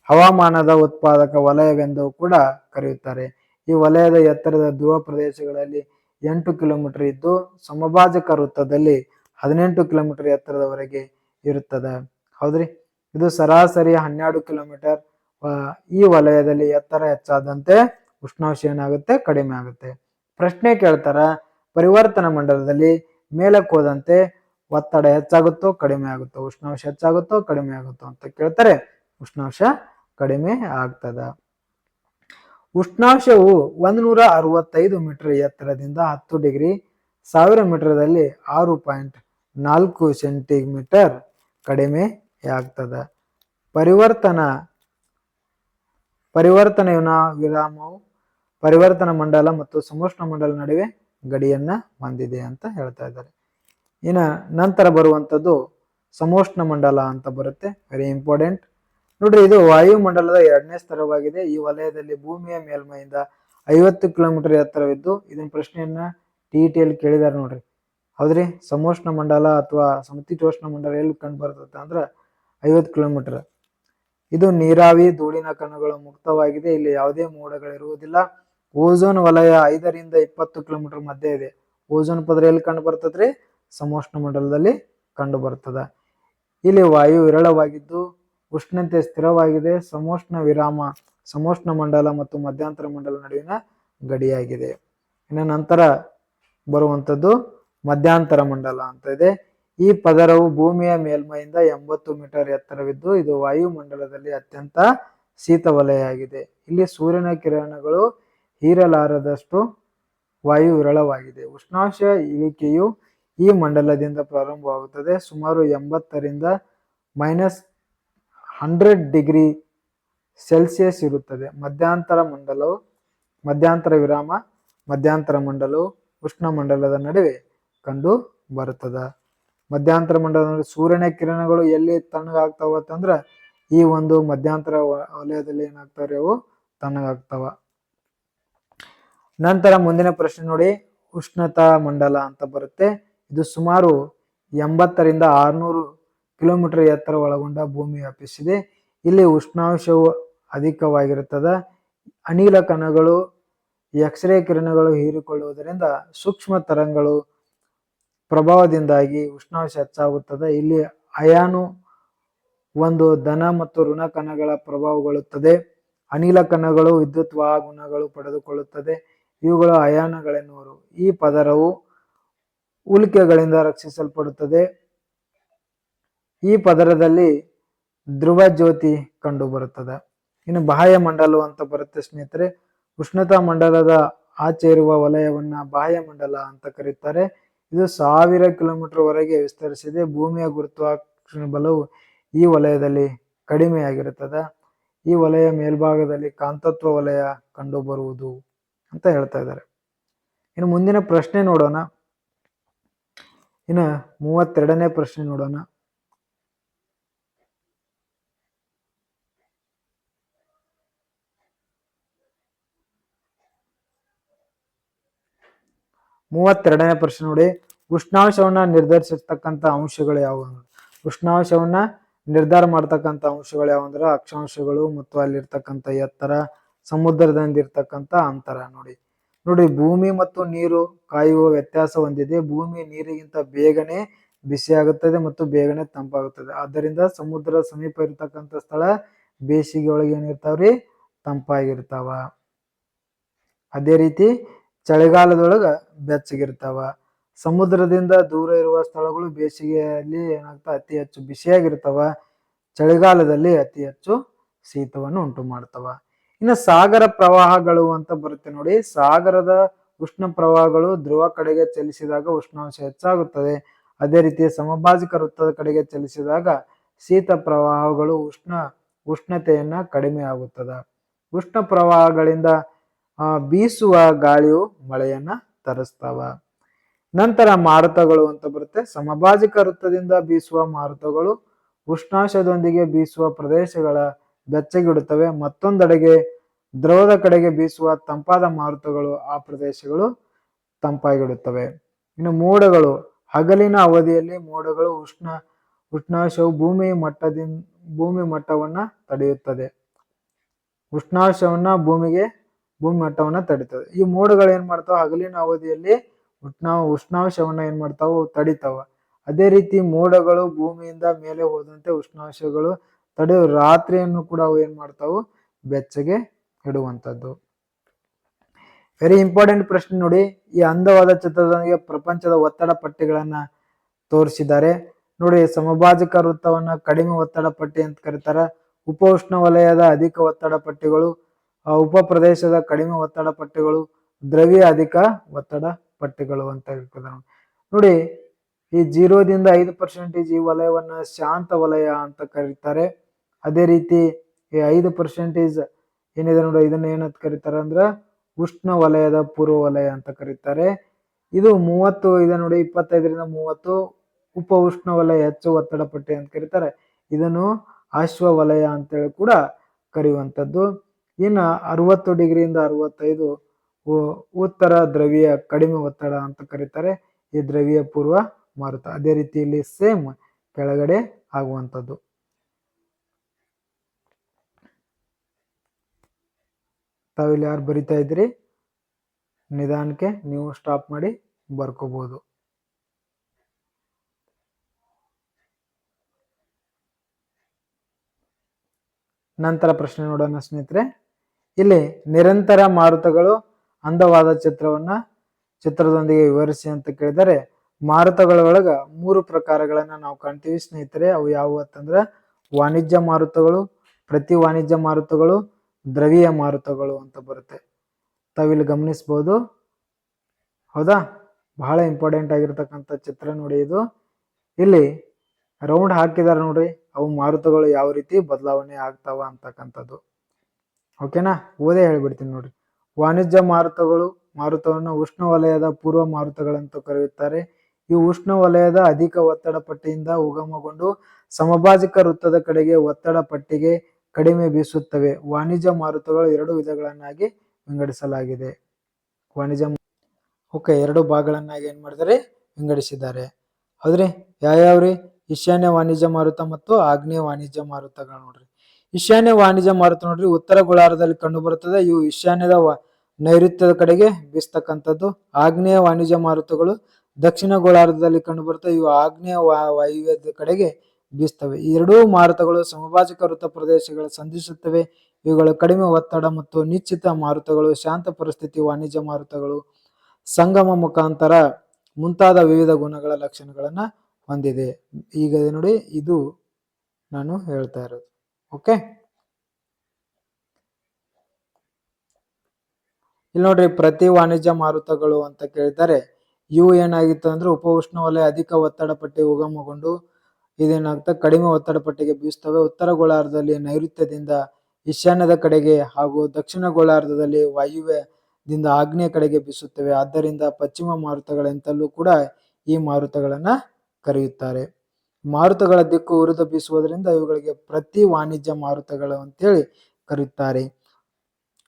ಹವಾಮಾನದ ಉತ್ಪಾದಕ ವಲಯವೆಂದು ಕೂಡ ಕರೆಯುತ್ತಾರೆ. ಈ ವಲಯದ ಎತ್ತರದ ಧ್ರುವ ಪ್ರದೇಶಗಳಲ್ಲಿ 8 ಕಿಲೋಮೀಟರ್ ಇದ್ದು, ಸಮಭಾಜಕ ವೃತ್ತದಲ್ಲಿ 18 ಕಿಲೋಮೀಟರ್ ಎತ್ತರದವರೆಗೆ ಇರುತ್ತದೆ. ಹೌದ್ರಿ, ಇದು ಸರಾಸರಿ 12 ಕಿಲೋಮೀಟರ್. ಈ ವಲಯದಲ್ಲಿ ಎತ್ತರ ಹೆಚ್ಚಾದಂತೆ ಉಷ್ಣಾಂಶ ಏನಾಗುತ್ತೆ, ಕಡಿಮೆ ಆಗುತ್ತೆ. ಪ್ರಶ್ನೆ ಕೇಳ್ತಾರ, ಪರಿವರ್ತನಾ ಮಂಡಲದಲ್ಲಿ ಮೇಲಕ್ಕೆ ಹೋದಂತೆ ಒತ್ತಡ ಹೆಚ್ಚಾಗುತ್ತೋ ಕಡಿಮೆ ಆಗುತ್ತೋ, ಉಷ್ಣಾಂಶ ಹೆಚ್ಚಾಗುತ್ತೋ ಕಡಿಮೆ ಆಗುತ್ತೋ ಅಂತ ಕೇಳ್ತಾರೆ. ಉಷ್ಣಾಂಶ ಕಡಿಮೆ ಆಗ್ತದ. ಉಷ್ಣಾಂಶವು 165 ಮೀಟರ್ ಎತ್ತರದಿಂದ 10 ಡಿಗ್ರಿ 1000 ಮೀಟರ್ದಲ್ಲಿ 6.4 ಸೆಂಟಿಮೀಟರ್ ಕಡಿಮೆ ಆಗ್ತದ. ಪರಿವರ್ತನೆಯ ವಿರಾಮವು ಪರಿವರ್ತನಾ ಮಂಡಲ ಮತ್ತು ಸಮೋಷ್ಣ ಮಂಡಲ ನಡುವೆ ಗಡಿಯನ್ನ ಹೊಂದಿದೆ ಅಂತ ಹೇಳ್ತಾ ಇದ್ದಾರೆ. ಇನ್ನ ನಂತರ ಬರುವಂತದ್ದು ಸಮೋಷ್ಣ ಮಂಡಲ ಅಂತ ಬರುತ್ತೆ. Very important. ನೋಡ್ರಿ, ಇದು ವಾಯುಮಂಡಲದ 2ನೇ ಸ್ತರವಾಗಿದೆ. ಈ ವಲಯದಲ್ಲಿ ಭೂಮಿಯ ಮೇಲ್ಮೈಯಿಂದ 50 ಕಿಲೋಮೀಟರ್ ಎತ್ತರವಿದ್ದು ಇದನ್ನ ಪ್ರಶ್ನೆಯನ್ನ ಟಿಇಟಿಯಲ್ಲಿ ಕೇಳಿದಾರೆ ನೋಡ್ರಿ. ಹೌದ್ರಿ, ಸಮೋಷ್ಣ ಮಂಡಲ ಅಥವಾ ಸಮಶೀತೋಷ್ಣ ಮಂಡಲ ಎಲ್ಲಿ ಕಂಡು ಬರ್ತದೆ ಅಂದ್ರ 50 ಕಿಲೋಮೀಟರ್. ಇದು ನೀರಾವಿ ಧೂಳಿನ ಕಣಗಳು ಮುಕ್ತವಾಗಿದೆ. ಇಲ್ಲಿ ಯಾವುದೇ ಮೋಡಗಳಿರುವುದಿಲ್ಲ. ಓಝೋನ್ ವಲಯ 5 ರಿಂದ 20 ಕಿಲೋಮೀಟರ್ ಮಧ್ಯೆ ಇದೆ. ಓಝೋನ್ ಪದರ ಎಲ್ಲಿ ಕಂಡು ಬರ್ತದ್ರಿ? ಸಮೋಷ್ಣ ಮಂಡಲದಲ್ಲಿ ಕಂಡು ಬರ್ತದ. ಇಲ್ಲಿ ವಾಯು ವಿರಳವಾಗಿದ್ದು ಉಷ್ಣತೆ ಸ್ಥಿರವಾಗಿದೆ. ಸಮೋಷ್ಣ ಮಂಡಲ ಮತ್ತು ಮಧ್ಯಂತರ ಮಂಡಲ ನಡುವಿನ ಗಡಿಯಾಗಿದೆ. ಇನ್ನು ನಂತರ ಬರುವಂತದ್ದು ಮಧ್ಯಂತರ ಮಂಡಲ ಅಂತ ಇದೆ. ಈ ಪದರವು ಭೂಮಿಯ ಮೇಲ್ಮೈಯಿಂದ 80 ಮೀಟರ್ ಎತ್ತರವಿದ್ದು ಇದು ವಾಯುಮಂಡಲದಲ್ಲಿ ಅತ್ಯಂತ ಶೀತ ವಲಯ ಆಗಿದೆ. ಇಲ್ಲಿ ಸೂರ್ಯನ ಕಿರಣಗಳು ಹೀರಲಾರದಷ್ಟು ವಾಯು ವಿರಳವಾಗಿದೆ. ಉಷ್ಣಾಂಶ ಇಳಿಕೆಯು ಈ ಮಂಡಲದಿಂದ ಪ್ರಾರಂಭವಾಗುತ್ತದೆ. ಸುಮಾರು 80 ರಿಂದ -100 ಡಿಗ್ರಿ ಸೆಲ್ಸಿಯಸ್ ಇರುತ್ತದೆ. ಮಧ್ಯಂತರ ವಿರಾಮ ಮಧ್ಯಂತರ ಮಂಡಲವು ಉಷ್ಣ ಮಂಡಲದ ನಡುವೆ ಕಂಡು ಬರುತ್ತದ. ಮಧ್ಯಂತರ ಮಂಡಲದಲ್ಲಿ ಸೂರ್ಯನ ಕಿರಣಗಳು ಎಲ್ಲಿ ತಣ್ಣಗಾಗ್ತಾವ ಅಂತಂದ್ರ ಈ ಒಂದು ಮಧ್ಯಂತರ ವಲಯದಲ್ಲಿ ಏನಾಗ್ತಾವ್ರಿ, ಅವು ತಣ್ಣಗಾಗ್ತಾವ. ನಂತರ ಮುಂದಿನ ಪ್ರಶ್ನೆ ನೋಡಿ, ಉಷ್ಣತಾ ಮಂಡಲ ಅಂತ ಬರುತ್ತೆ. ಇದು ಸುಮಾರು 80 ರಿಂದ 600 ಕಿಲೋಮೀಟರ್ ಎತ್ತರ ಒಳಗೊಂಡ ಭೂಮಿ ವ್ಯಾಪಿಸಿದೆ. ಇಲ್ಲಿ ಉಷ್ಣಾಂಶವು ಅಧಿಕವಾಗಿರುತ್ತದೆ. ಅನಿಲ ಕಣಗಳು ಎಕ್ಸ್ರೇ ಕಿರಣಗಳು ಹೀರಿಕೊಳ್ಳುವುದರಿಂದ ಸೂಕ್ಷ್ಮ ತರಂಗಗಳು ಪ್ರಭಾವದಿಂದಾಗಿ ಉಷ್ಣಾಂಶ ಹೆಚ್ಚಾಗುತ್ತದೆ. ಇಲ್ಲಿ ಅಯಾನು ಒಂದು ಧನ ಮತ್ತು ಋಣ ಕಣಗಳ ಪ್ರಭಾವಗೊಳ್ಳುತ್ತದೆ. ಅನಿಲ ಕಣಗಳು ವಿದ್ಯುತ್ ವಾಹಕ ಗುಣಗಳು ಪಡೆದುಕೊಳ್ಳುತ್ತದೆ. ಇವುಗಳು ಅಯಾನುಗಳೆನ್ನುವರು. ಈ ಪದರವು ಉಲ್ಕೆಗಳಿಂದ ರಕ್ಷಿಸಲ್ಪಡುತ್ತದೆ. ಈ ಪದರದಲ್ಲಿ ಧ್ರುವ ಜ್ಯೋತಿ ಕಂಡು ಬರುತ್ತದೆ. ಇನ್ನು ಬಾಹ್ಯ ಮಂಡಲ ಅಂತ ಬರುತ್ತೆ ಸ್ನೇಹಿತರೆ. ಉಷ್ಣತಾ ಮಂಡಲದ ಆಚೆ ಇರುವ ವಲಯವನ್ನ ಬಾಹ್ಯ ಮಂಡಲ ಅಂತ ಕರೀತಾರೆ. ಇದು 1000 ಕಿಲೋಮೀಟರ್ ವರೆಗೆ ವಿಸ್ತರಿಸಿದೆ. ಭೂಮಿಯ ಗುರುತ್ವಾಕರ್ಷಣ ಬಲವು ಈ ವಲಯದಲ್ಲಿ ಕಡಿಮೆಯಾಗಿರುತ್ತದೆ. ಈ ವಲಯ ಮೇಲ್ಭಾಗದಲ್ಲಿ ಕಾಂತತ್ವ ವಲಯ ಕಂಡು ಬರುವುದು ಅಂತ ಹೇಳ್ತಾ ಇದ್ದಾರೆ. ಇನ್ನು ಮುಂದಿನ ಪ್ರಶ್ನೆ ನೋಡೋಣ. ಇನ್ನು 32ನೇ ಪ್ರಶ್ನೆ ನೋಡೋಣ. ಪ್ರಶ್ನೆ ನೋಡಿ, ಉಷ್ಣಾಂಶವನ್ನ ನಿರ್ಧರಿಸಿರ್ತಕ್ಕಂಥ ಅಂಶಗಳು ಯಾವುವು? ಉಷ್ಣಾಂಶವನ್ನ ನಿರ್ಧಾರ ಮಾಡ್ತಕ್ಕಂಥ ಅಂಶಗಳು ಯಾವಂದ್ರ ಅಕ್ಷಾಂಶಗಳು ಮತ್ತು ಅಲ್ಲಿರ್ತಕ್ಕಂಥ ಎತ್ತರ, ಸಮುದ್ರದಿಂದ ಇರ್ತಕ್ಕಂಥ ಅಂತರ. ನೋಡಿ ಭೂಮಿ ಮತ್ತು ನೀರು ಕಾಯುವ ವ್ಯತ್ಯಾಸ ಹೊಂದಿದೆ. ಭೂಮಿ ನೀರಿಗಿಂತ ಬೇಗನೆ ಬಿಸಿಯಾಗುತ್ತದೆ ಮತ್ತು ಬೇಗನೆ ತಂಪಾಗುತ್ತದೆ. ಆದ್ದರಿಂದ ಸಮುದ್ರ ಸಮೀಪ ಇರ್ತಕ್ಕಂಥ ಸ್ಥಳ ಬೇಸಿಗೆ ಒಳಗೆ ಏನಿರ್ತಾವ್ರಿ, ತಂಪಾಗಿರ್ತಾವ. ಅದೇ ರೀತಿ ಚಳಿಗಾಲದೊಳಗ ಬೆಚ್ಚಗಿರ್ತಾವ. ಸಮುದ್ರದಿಂದ ದೂರ ಇರುವ ಸ್ಥಳಗಳು ಬೇಸಿಗೆಯಲ್ಲಿ ಏನಾಗ್ತಾವ, ಅತಿ ಹೆಚ್ಚು ಬಿಸಿಯಾಗಿರ್ತಾವ. ಚಳಿಗಾಲದಲ್ಲಿ ಅತಿ ಹೆಚ್ಚು ಶೀತವನ್ನು ಉಂಟು ಮಾಡ್ತಾವ. ಇನ್ನು ಸಾಗರ ಪ್ರವಾಹಗಳು ಅಂತ ಬರುತ್ತೆ ನೋಡಿ. ಸಾಗರದ ಉಷ್ಣ ಪ್ರವಾಹಗಳು ಧ್ರುವ ಕಡೆಗೆ ಚಲಿಸಿದಾಗ ಉಷ್ಣಾಂಶ ಹೆಚ್ಚಾಗುತ್ತದೆ. ಅದೇ ರೀತಿ ಸಮಭಾಜಕ ವೃತ್ತದ ಕಡೆಗೆ ಚಲಿಸಿದಾಗ ಶೀತ ಪ್ರವಾಹಗಳು ಉಷ್ಣತೆಯನ್ನ ಕಡಿಮೆ ಆಗುತ್ತದೆ. ಉಷ್ಣ ಪ್ರವಾಹಗಳಿಂದ ಬೀಸುವ ಗಾಳಿಯು ಮಳೆಯನ್ನ ತರಿಸ್ತಾವ. ನಂತರ ಮಾರುತಗಳು ಅಂತ ಬರುತ್ತೆ. ಸಮಭಾಜಕ ವೃತ್ತದಿಂದ ಬೀಸುವ ಮಾರುತಗಳು ಉಷ್ಣಾಂಶದೊಂದಿಗೆ ಬೀಸುವ ಪ್ರದೇಶಗಳ ಬೆಚ್ಚಗಿಡುತ್ತವೆ. ಮತ್ತೊಂದೆಡೆಗೆ ಧ್ರುವದ ಕಡೆಗೆ ಬೀಸುವ ತಂಪಾದ ಮಾರುತಗಳು ಆ ಪ್ರದೇಶಗಳು ತಂಪಾಗಿಡುತ್ತವೆ. ಇನ್ನು ಮೋಡಗಳು, ಹಗಲಿನ ಅವಧಿಯಲ್ಲಿ ಮೋಡಗಳು ಉಷ್ಣಾಂಶವು ಭೂಮಿ ಮಟ್ಟವನ್ನ ತಡೆಯುತ್ತದೆ. ಉಷ್ಣಾಂಶವನ್ನ ಭೂಮಿ ಮಟ್ಟವನ್ನ ತಡಿತದೆ. ಈ ಮೋಡಗಳು ಏನ್ ಮಾಡ್ತಾವ, ಹಗಲಿನ ಅವಧಿಯಲ್ಲಿ ಉಷ್ಣಾಂಶವನ್ನ ಏನ್ ಮಾಡ್ತಾವ, ತಡಿತಾವ. ಅದೇ ರೀತಿ ಮೋಡಗಳು ಭೂಮಿಯಿಂದ ಮೇಲೆ ಹೋದಂತೆ ಉಷ್ಣಾಂಶಗಳು ತಡೆಯು. ರಾತ್ರಿಯನ್ನು ಕೂಡ ಅವು ಏನ್ ಮಾಡ್ತಾವು, ಬೆಚ್ಚಗೆ ಇಡುವಂಥದ್ದು. ವೆರಿ ಇಂಪಾರ್ಟೆಂಟ್ ಪ್ರಶ್ನೆ ನೋಡಿ. ಈ ಅಂದವಾದ ಚಿತ್ರದೊಂದಿಗೆ ಪ್ರಪಂಚದ ಒತ್ತಡ ಪಟ್ಟಿಗಳನ್ನ ತೋರಿಸಿದ್ದಾರೆ ನೋಡಿ. ಸಮಭಾಜಕ ವೃತ್ತವನ್ನ ಕಡಿಮೆ ಒತ್ತಡ ಪಟ್ಟಿ ಅಂತ ಕರೀತಾರೆ. ಉಪ ಉಷ್ಣ ವಲಯದ ಅಧಿಕ ಒತ್ತಡ ಪಟ್ಟಿಗಳು, ಉಪ ಪ್ರದೇಶದ ಕಡಿಮೆ ಒತ್ತಡ ಪಟ್ಟಿಗಳು, ದ್ರವ್ಯ ಅಧಿಕ ಒತ್ತಡ ಪಟ್ಟಿಗಳು ಅಂತ ಹೇಳ್ತಾರೆ ನೋಡಿ. ಈ 0 ದಿಂದ 5% ಈ ವಲಯವನ್ನ ಶಾಂತ ವಲಯ ಅಂತ ಕರೀತಾರೆ. ಅದೇ ರೀತಿ ಈ 5% ಏನಿದೆ ನೋಡಿ, ಇದನ್ನ ಏನಂತ ಕರೀತಾರೆ ಅಂದ್ರ ಉಷ್ಣ ವಲಯದ ಪೂರ್ವ ವಲಯ ಅಂತ ಕರೀತಾರೆ. ಇದು 30 ಇದೆ ನೋಡಿ, 25 ರಿಂದ 30 ಉಪ ಉಷ್ಣ ವಲಯ ಹೆಚ್ಚು ಒತ್ತಡ ಪಟ್ಟಿ ಅಂತ ಕರೀತಾರೆ. ಇದನ್ನು ಅಶ್ವ ವಲಯ ಅಂತೇಳಿ ಕೂಡ ಕರೆಯುವಂಥದ್ದು. ಇನ್ನು 60 ಡಿಗ್ರಿಯಿಂದ 65 ಉತ್ತರ ದ್ರವೀಯ ಕಡಿಮೆ ಒತ್ತಡ ಅಂತ ಕರೀತಾರೆ. ಈ ದ್ರವೀಯ ಪೂರ್ವ ಮಾರುತ. ಅದೇ ರೀತಿ ಇಲ್ಲಿ ಸೇಮ್ ಕೆಳಗಡೆ ಆಗುವಂಥದ್ದು. ತಾವಿಲ್ಲಿ ಯಾರು ಬರಿತಾ ಇದ್ರಿ ನಿಧಾನಕ್ಕೆ ನೀವು ಸ್ಟಾಪ್ ಮಾಡಿ ಬರ್ಕೋಬಹುದು. ನಂತರ ಪ್ರಶ್ನೆ ನೋಡೋಣ ಸ್ನೇಹಿತರೆ. ಇಲ್ಲಿ ನಿರಂತರ ಮಾರುತಗಳು ಅಂದವಾದ ಚಿತ್ರದೊಂದಿಗೆ ವಿವರಿಸಿ ಅಂತ ಕೇಳಿದರೆ, ಮಾರುತಗಳ ಒಳಗ 3 ಪ್ರಕಾರಗಳನ್ನ ನಾವು ಕಾಣ್ತೀವಿ ಸ್ನೇಹಿತರೆ. ಅವು ಯಾವುವು ಅಂತಂದ್ರೆ ವಾಣಿಜ್ಯ ಮಾರುತಗಳು, ಪ್ರತಿ ವಾಣಿಜ್ಯ ಮಾರುತಗಳು, ದ್ರವೀಯ ಮಾರುತಗಳು ಅಂತ ಬರುತ್ತೆ. ತಾವಿಲ್ಲಿ ಗಮನಿಸಬಹುದು. ಹೌದಾ, ಬಹಳ ಇಂಪಾರ್ಟೆಂಟ್ ಆಗಿರ್ತಕ್ಕಂಥ ಚಿತ್ರ ನೋಡಿ ಇದು. ಇಲ್ಲಿ ರೌಂಡ್ ಹಾಕಿದಾರೆ ನೋಡ್ರಿ, ಅವು ಮಾರುತಗಳು ಯಾವ ರೀತಿ ಬದಲಾವಣೆ ಆಗ್ತಾವ ಅಂತಕ್ಕಂಥದ್ದು. ಓಕೆನಾ, ಓದೇ ಹೇಳ್ಬಿಡ್ತೀನಿ ನೋಡ್ರಿ. ವಾಣಿಜ್ಯ ಮಾರುತವನ್ನು ಉಷ್ಣ ವಲಯದ ಪೂರ್ವ ಮಾರುತಗಳಂತ ಕರೆಯುತ್ತಾರೆ. ಈ ಉಷ್ಣ ವಲಯದ ಅಧಿಕ ಒತ್ತಡ ಪಟ್ಟಿಯಿಂದ ಉಗಮಗೊಂಡು ಸಮಭಾಜಕ ವೃತ್ತದ ಕಡೆಗೆ ಒತ್ತಡ ಪಟ್ಟಿಗೆ ಕಡಿಮೆ ಬೀಸುತ್ತವೆ. ವಾಣಿಜ್ಯ ಮಾರುತಗಳು 2 ವಿಧಗಳನ್ನಾಗಿ ವಿಂಗಡಿಸಲಾಗಿದೆ. ಓಕೆ, 2 ಭಾಗಗಳನ್ನಾಗಿ ಏನ್ ಮಾಡಿದರೆ ವಿಂಗಡಿಸಿದ್ದಾರೆ. ಹೌದ್ರಿ, ಯಾವ್ಯಾವ್ರಿ? ಈಶಾನ್ಯ ವಾಣಿಜ್ಯ ಮಾರುತ ಮತ್ತು ಆಗ್ನೇಯ ವಾಣಿಜ್ಯ ಮಾರುತಗಳು ನೋಡ್ರಿ. ಈಶಾನ್ಯ ವಾಣಿಜ್ಯ ಮಾರುತ ನೋಡ್ರಿ ಉತ್ತರ ಗೋಳಾರ್ಧದಲ್ಲಿ ಕಂಡು ಬರುತ್ತದೆ. ಇವು ಈಶಾನ್ಯದ ನೈಋತ್ಯದ ಕಡೆಗೆ ಬೀಸ್ತಕ್ಕಂಥದ್ದು. ಆಗ್ನೇಯ ವಾಣಿಜ್ಯ ಮಾರುತಗಳು ದಕ್ಷಿಣ ಗೋಳಾರ್ಧದಲ್ಲಿ ಕಂಡು ಬರುತ್ತವೆ. ಇವು ಆಗ್ನೇಯ ವಾಯುವ್ಯದ ಕಡೆಗೆ ಬೀಸ್ತವೆ. ಈ 2 ಮಾರುತಗಳು ಸಮಭಾಜಕ ವೃತ್ತ ಪ್ರದೇಶಗಳು ಸಂಧಿಸುತ್ತವೆ. ಇವುಗಳು ಕಡಿಮೆ ಒತ್ತಡ ಮತ್ತು ನಿಶ್ಚಿತ ಮಾರುತಗಳು, ಶಾಂತ ಪರಿಸ್ಥಿತಿ ವಾಣಿಜ್ಯ ಮಾರುತಗಳು, ಸಂಗಮ ಮುಖಾಂತರ ಮುಂತಾದ ವಿವಿಧ ಗುಣಗಳ ಲಕ್ಷಣಗಳನ್ನ ಹೊಂದಿದೆ. ಈಗ ನೋಡಿ, ಇದು ನಾನು ಹೇಳ್ತಾ ಇರೋದು. ಓಕೆ, ಇಲ್ಲಿ ನೋಡ್ರಿ ಪ್ರತಿ ವಾಣಿಜ್ಯ ಮಾರುತಗಳು ಅಂತ ಕೇಳಿದ್ದಾರೆ. ಇವು ಏನಾಗಿತ್ತು ಅಂದ್ರೆ ಉಪ ಉಷ್ಣ ವಲಯ ಅಧಿಕ ಒತ್ತಡ ಪಟ್ಟಿ ಉಗಮಗೊಂಡು ಇದೇನಾಗ್ತದೆ ಕಡಿಮೆ ಒತ್ತಡ ಪಟ್ಟಿಗೆ ಬೀಸ್ತವೆ. ಉತ್ತರ ಗೋಳಾರ್ಧದಲ್ಲಿ ನೈಋತ್ಯದಿಂದ ಈಶಾನ್ಯದ ಕಡೆಗೆ ಹಾಗೂ ದಕ್ಷಿಣ ಗೋಳಾರ್ಧದಲ್ಲಿ ವಾಯುವ್ಯದಿಂದ ಆಗ್ನೇಯ ಕಡೆಗೆ ಬೀಸುತ್ತವೆ. ಆದ್ದರಿಂದ ಪಶ್ಚಿಮ ಮಾರುತಗಳೆಂತಲೂ ಕೂಡ ಈ ಮಾರುತಗಳನ್ನ ಕರೆಯುತ್ತಾರೆ. ಮಾರುತಗಳ ದಿಕ್ಕು ವಿರುದ್ಧ ಬೀಸುವುದರಿಂದ ಇವುಗಳಿಗೆ ಪ್ರತಿ ವಾಣಿಜ್ಯ ಮಾರುತಗಳು ಅಂತೇಳಿ ಕರೆಯುತ್ತಾರೆ.